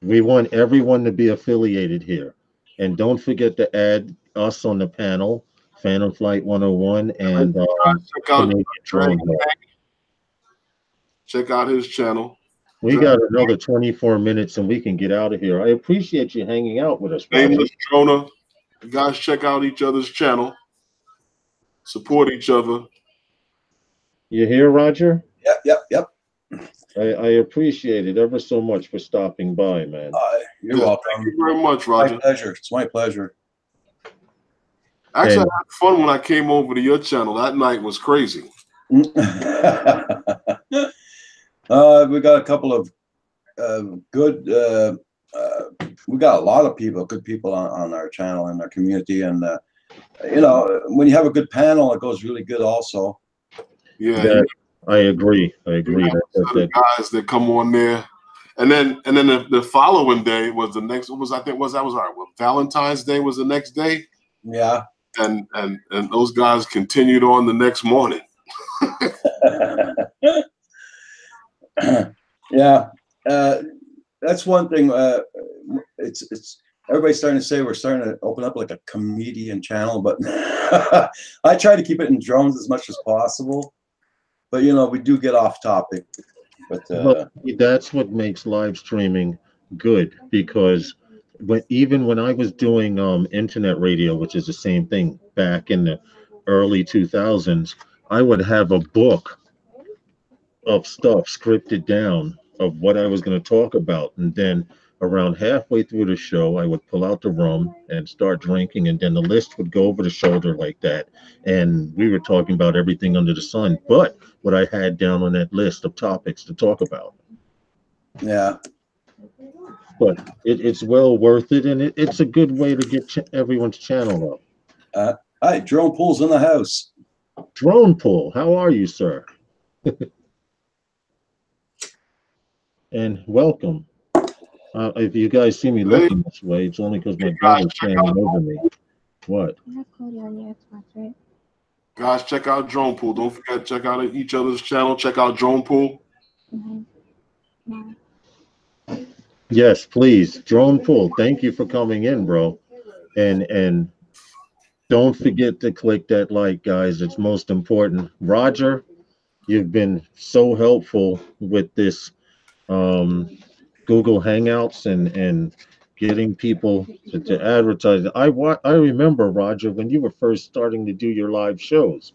we want everyone to be affiliated here. And don't forget to add us on the panel, Phantom Flight 101 and check out Canadian Drone Hall. Check out his channel. We got another 24 minutes and we can get out of here. I appreciate you hanging out with us, Roger. Nameless Drona. You guys check out each other's channel. Support each other. You hear, Roger? Yep. I appreciate it ever so much for stopping by, man. You're welcome. Thank you very much, Roger. My pleasure. It's my pleasure. Actually, I had fun when I came over to your channel. That night was crazy. We got a couple of good. We got a lot of people, good people on our channel and our community, and when you have a good panel, it goes really good. Also, yeah, I agree. The guys that come on there, and then the following day was the next. Valentine's Day was the next day. Yeah, and those guys continued on the next morning. Yeah, that's one thing. It's everybody's starting to say we're starting to open up like a comedian channel, but I try to keep it in drones as much as possible. But you know, we do get off topic. But Well, that's what makes live streaming good because even when I was doing internet radio, which is the same thing back in the early 2000s, I would have a book of stuff scripted down of what I was going to talk about. And then around halfway through the show, I would pull out the rum and start drinking. And then the list would go over the shoulder like that. And we were talking about everything under the sun, but what I had down on that list of topics to talk about. yeah, But it's well worth it. And it's a good way to get everyone's channel up. hi, drone pools in the house. Drone Pull, how are you, sir? And welcome. If you guys see me looking this way, it's only because my brother's standing over me. What? You have Cody on your Xbox, right? Guys, check out Drone Pool. Don't forget, check out each other's channel. Check out Drone Pool. Mm-hmm. Yes, please. Drone Pull. Thank you for coming in, bro. And don't forget to click that like, guys. It's most important. Roger, you've been so helpful with this Google Hangouts and getting people to advertise. I remember, Roger, when you were first starting to do your live shows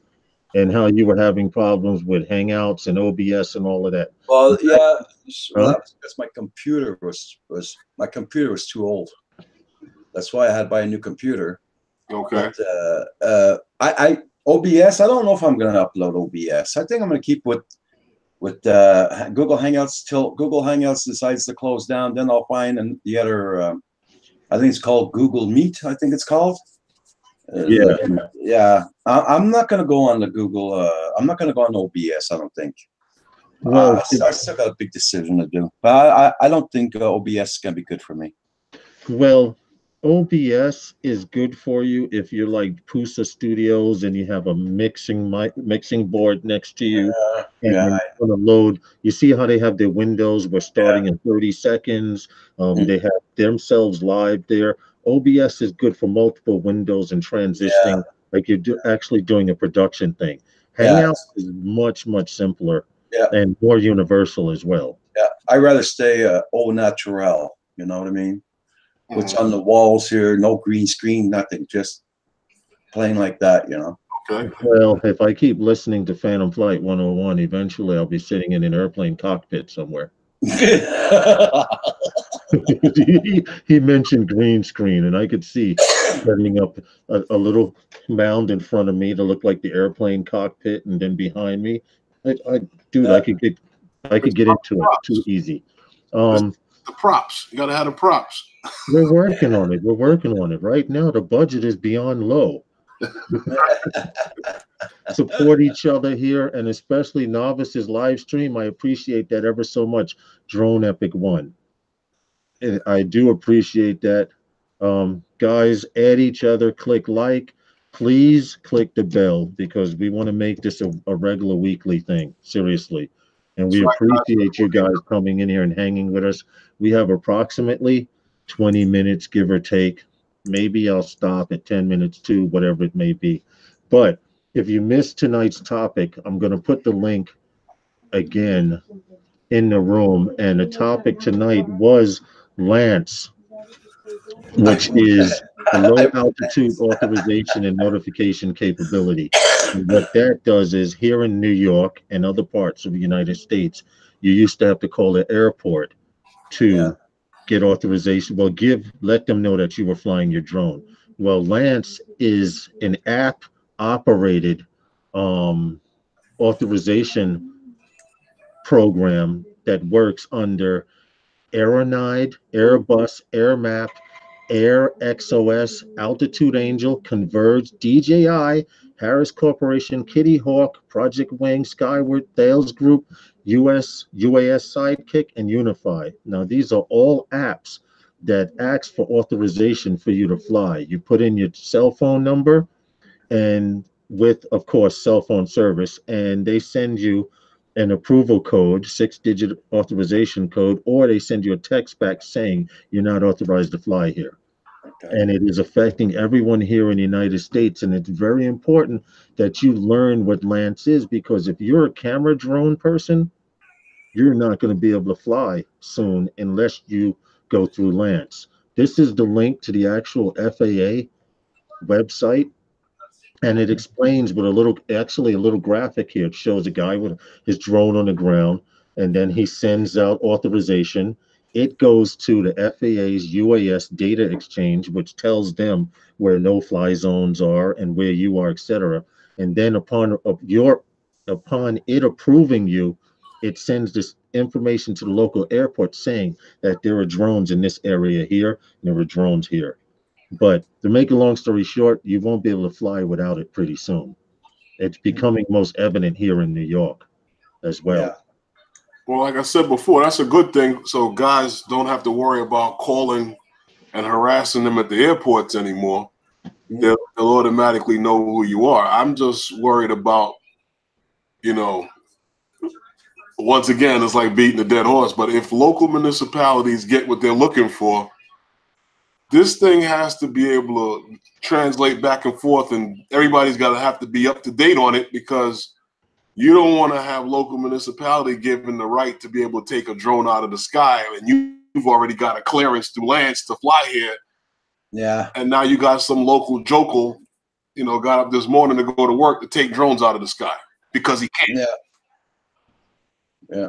and how you were having problems with Hangouts and OBS and all of that. Well, yeah, well, Huh? that was because my computer was too old. That's why I had to buy a new computer. Okay. But, I OBS. I don't know if I'm going to upload OBS. I think I'm going to keep with Google Hangouts till Google Hangouts decides to close down. Then I'll find the other. I think it's called Google Meet. I think it's called. Yeah. Yeah. I'm not going to go on the Google. I'm not going to go on OBS. I don't think. Well, I still got a big decision to do, but I don't think OBS is going to be good for me. well, OBS is good for you if you're like Pusa Studios and you have a mixing board next to you, and Yeah. then you're gonna load. You see how they have their windows? We're starting in 30 seconds. They have themselves live there. OBS is good for multiple windows and transitioning, like you're actually doing a production thing. Hangout is much simpler and more universal as well. Yeah, I'd rather stay au naturel. You know what I mean? What's on the walls here? No green screen, nothing. Just plain like that. You know. Okay. Well, if I keep listening to Phantom Flight 101, eventually I'll be sitting in an airplane cockpit somewhere. He mentioned green screen, and I could see setting up a little mound in front of me to look like the airplane cockpit, and then behind me, dude, I could get into it too easy. The props. You gotta have the props. We're working on it. We're working on it. Right now, the budget is beyond low. Support each other here, and especially Novice's live stream. I appreciate that ever so much. Drone Epic One. And I do appreciate that. Guys, add each other, click like. Please click the bell because we want to make this a regular weekly thing. Seriously. And we appreciate you guys coming in here and hanging with us. We have approximately 20 minutes, give or take. Maybe I'll stop at 10 minutes too, whatever it may be. But if you missed tonight's topic, I'm going to put the link again in the room. And the topic tonight was Lance, which is the low altitude authorization and notification capability. And what that does is here in New York and other parts of the United States, you used to have to call the airport to get authorization. Well, let them know that you were flying your drone. Well, Lance is an app operated authorization program that works under Aeronide, Airbus, AirMap, Air XOS, Altitude Angel, Converge, DJI, Harris Corporation, Kitty Hawk, Project Wing, Skyward, Thales Group, UAS Sidekick, and Unify. Now, these are all apps that ask for authorization for you to fly. You put in your cell phone number, and with, of course, cell phone service, and they send you an approval code, 6-digit authorization code, or they send you a text back saying you're not authorized to fly here. Okay. And it is affecting everyone here in the United States. And it's very important that you learn what Lance is, because if you're a camera drone person, you're not going to be able to fly soon unless you go through Lance. This is the link to the actual FAA website, and it explains with a little, actually a little graphic here. It shows a guy with his drone on the ground, and then he sends out authorization. It goes to the FAA's UAS data exchange, which tells them where no-fly zones are and where you are, etc. And then upon it approving you, it sends this information to the local airport saying that there are drones in this area here, and there are drones here. But to make a long story short, you won't be able to fly without it pretty soon. It's becoming most evident here in New York as Yeah. well. Well, like I said before, that's a good thing. So guys don't have to worry about calling and harassing them at the airports anymore. They'll automatically know who you are. I'm just worried about, you know, once again, it's like beating a dead horse. But if local municipalities get what they're looking for, this thing has to be able to translate back and forth, and everybody's got to have to be up to date on it, because you don't want to have local municipality given the right to be able to take a drone out of the sky, and you've already got a clearance through Lance to fly here. Yeah. And now you got some local jokel, got up this morning to go to work to take drones out of the sky because he can. Yeah. Yeah.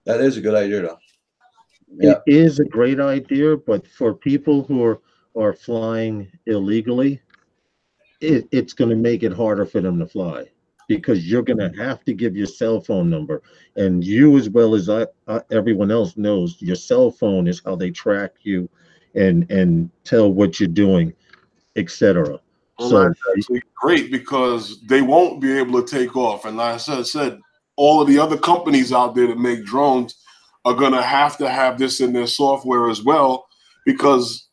That is a good idea, though. Yeah. It is a great idea, but for people who are flying illegally, it's going to make it harder for them to fly, because you're going to have to give your cell phone number, and you, as well as everyone else, knows your cell phone is how they track you and tell what you're doing, etc. Well, So that's actually great, because they won't be able to take off. And like I said, all of the other companies out there that make drones are going to have this in their software as well, because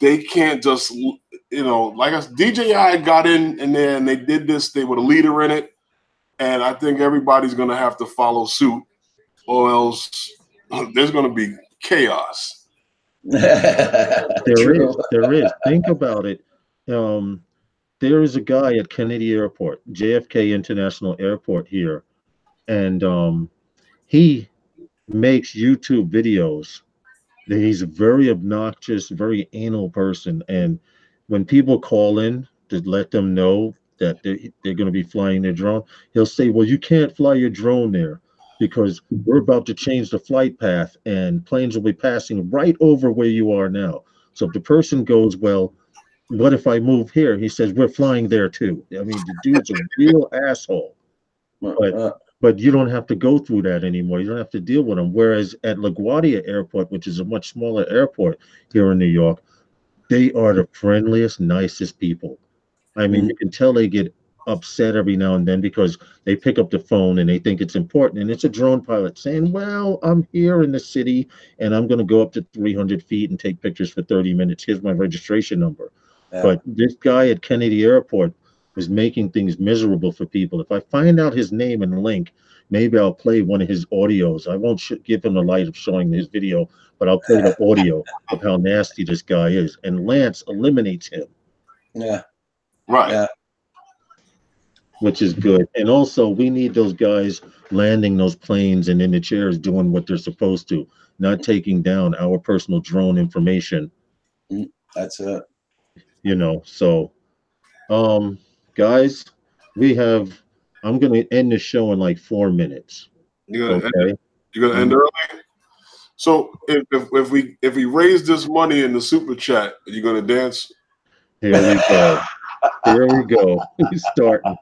they can't just, like DJI got in there and they did this. They were the leader in it. And I think everybody's going to have to follow suit, or else there's going to be chaos. there is. Think about it. There is a guy at Kennedy Airport, JFK International Airport here, and he makes YouTube videos. He's a very obnoxious, very anal person, and when people call in to let them know that they're going to be flying their drone, he'll say, "Well, you can't fly your drone there because we're about to change the flight path, and planes will be passing right over where you are now." So if the person goes, "Well, what if I move here?" He says, "We're flying there too." I mean, the dude's a real asshole. But you don't have to go through that anymore. You don't have to deal with them. Whereas at LaGuardia Airport, which is a much smaller airport here in New York, they are the friendliest, nicest people. I mean, you can tell they get upset every now and then because they pick up the phone and they think it's important. And it's a drone pilot saying, "Well, I'm here in the city and I'm going to go up to 300 feet and take pictures for 30 minutes. Here's my registration number." Yeah. But this guy at Kennedy Airport was making things miserable for people. If I find out his name and link, maybe I'll play one of his audios. I won't give him the light of showing his video, but I'll play the audio of how nasty this guy is. And Lance eliminates him. Yeah. Right. Yeah. Which is good. And also, we need those guys landing those planes and in the chairs doing what they're supposed to, not taking down our personal drone information. That's it. So, guys, I'm going to end the show in like 4 minutes. You're gonna end early. So if we raise this money in the super chat, are you gonna dance? Here we go. Here we go. He's starting.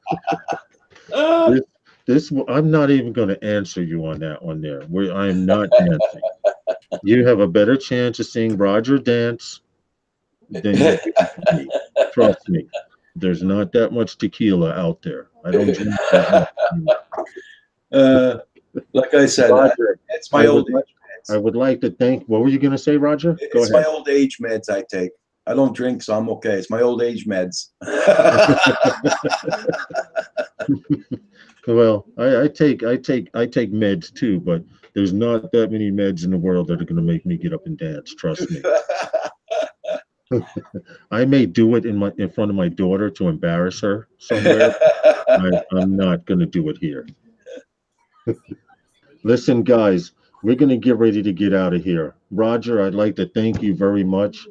This I'm not even going to answer you on that one there. I am not dancing. You have a better chance of seeing Roger dance than you do me. Trust me. There's not that much tequila out there. I don't drink that much. Like I said, Roger, it's my old age I meds. would like to thank. What were you going to say, Roger? Go It's ahead. my old age meds I take. I don't drink, so I'm okay. It's my old age meds. Well, I take meds too, but there's not that many meds in the world that are going to make me get up and dance. Trust me. I may do it in front of my daughter to embarrass her somewhere. I'm not going to do it here. Listen, guys, we're going to get ready to get out of here. Roger, I'd like to thank you very much.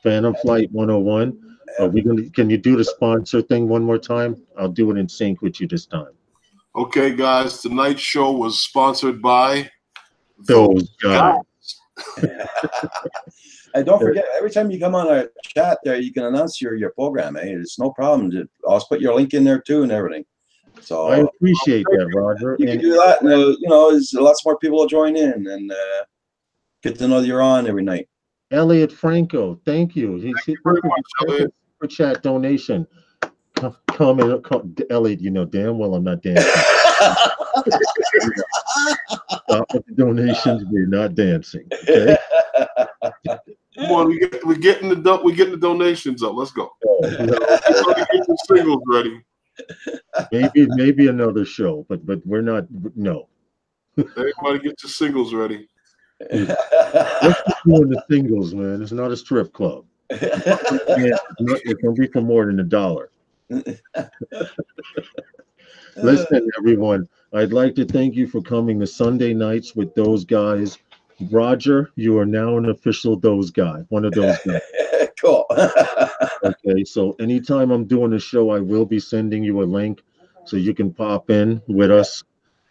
Phantom Flight 101. Are we going to? Can you do the sponsor thing one more time? I'll do it in sync with you this time. Okay, guys, tonight's show was sponsored by Those guys. And don't forget, every time you come on our chat there, you can announce your program. It's no problem. I'll put your link in there too and everything. So I appreciate that, Roger. you can do that. And, there's lots more people will join in and get to know you're on every night. Elliot Franco, thank you. Thank you very much, Elliot. For chat donation. Come, Elliot, you know damn well I'm not dancing. Stop with the donations. We're not dancing. Okay. Come on, we're getting the donations up. Let's go. No. Get the singles ready. Maybe another show, but we're not. No. Everybody get your singles ready. Let's just doing the singles, man. It's not a strip club. It can be for more than $1. Listen, everyone, I'd like to thank you for coming to Sunday nights with those guys. Roger, you are now an official those guy, one of those guys. Cool. Okay, so anytime I'm doing a show, I will be sending you a link so you can pop in with us.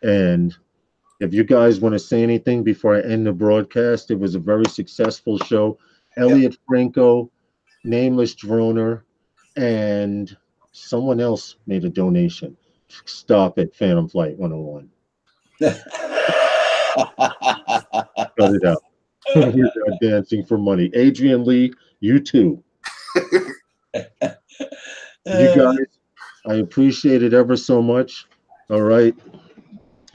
And if you guys want to say anything before I end the broadcast, it was a very successful show. Elliot Franco, Nameless Droner, and someone else made a donation. Stop it, Phantom Flight 101. Cut it out. We're not dancing for money. Adrian Lee, you too. You guys, I appreciate it ever so much. All right.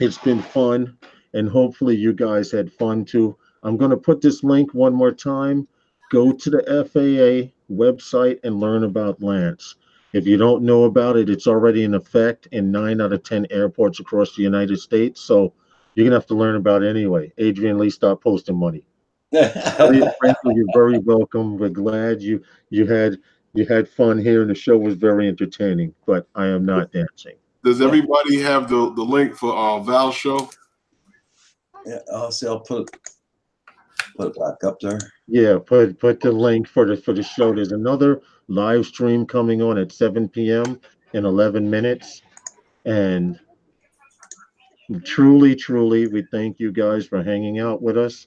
It's been fun, and hopefully you guys had fun too. I'm going to put this link one more time. Go to the FAA website and learn about Lance. If you don't know about it, it's already in effect in 9 out of 10 airports across the United States. So you're going to have to learn about it anyway. Adrian Lee, stop posting money. Frankly, you're very welcome. We're glad you had fun here, and the show was very entertaining. But I am not dancing. Does everybody have the link for Val's show? Yeah, I'll put it back up there. Yeah, put the link for the show. There's another live stream coming on at 7 p.m. in 11 minutes. And truly, we thank you guys for hanging out with us.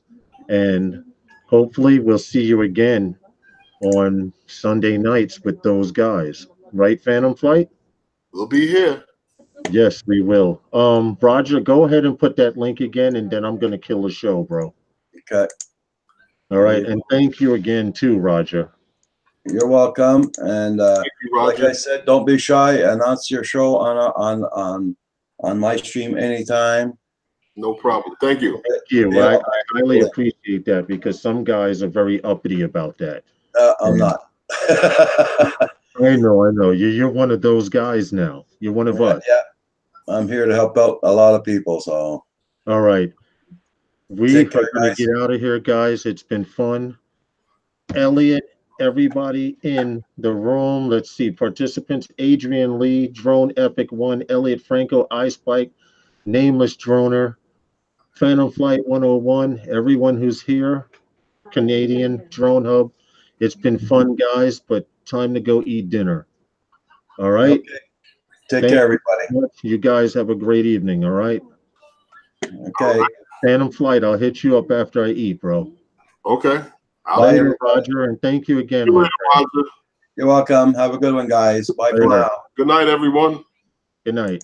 And hopefully we'll see you again on Sunday nights with those guys. Right, Phantom Flight? We'll be here. Yes, we will. Roger, go ahead and put that link again, and then I'm going to kill the show, bro. Okay. All right, and thank you again too, Roger. You're welcome. And Thank you, like Roger. I said, don't be shy. Announce your show on my stream anytime. No problem. Thank you. Thank you. Yeah. I highly appreciate that because some guys are very uppity about that. I'm not. I know. You're one of those guys now. You're one of us. Yeah. I'm here to help out a lot of people. So. All right. We Take are care, going guys. to get out of here, guys. It's been fun. Elliot, everybody in the room. Let's see. Participants: Adrian Lee, Drone Epic 1, Elliot Franco, iSpike, Nameless Droner, Phantom Flight 101, everyone who's here, Canadian Drone Hub. It's been fun, guys, but time to go eat dinner. All right? Okay. Take care, everybody. You guys have a great evening, all right? Okay. Phantom Flight, I'll hit you up after I eat, bro. Okay. Bye, Later, everybody. Roger, and thank you again. See you my later, friend. Roger. You're welcome. Have a good one, guys. Bye for Later. now. Good night, everyone. Good night.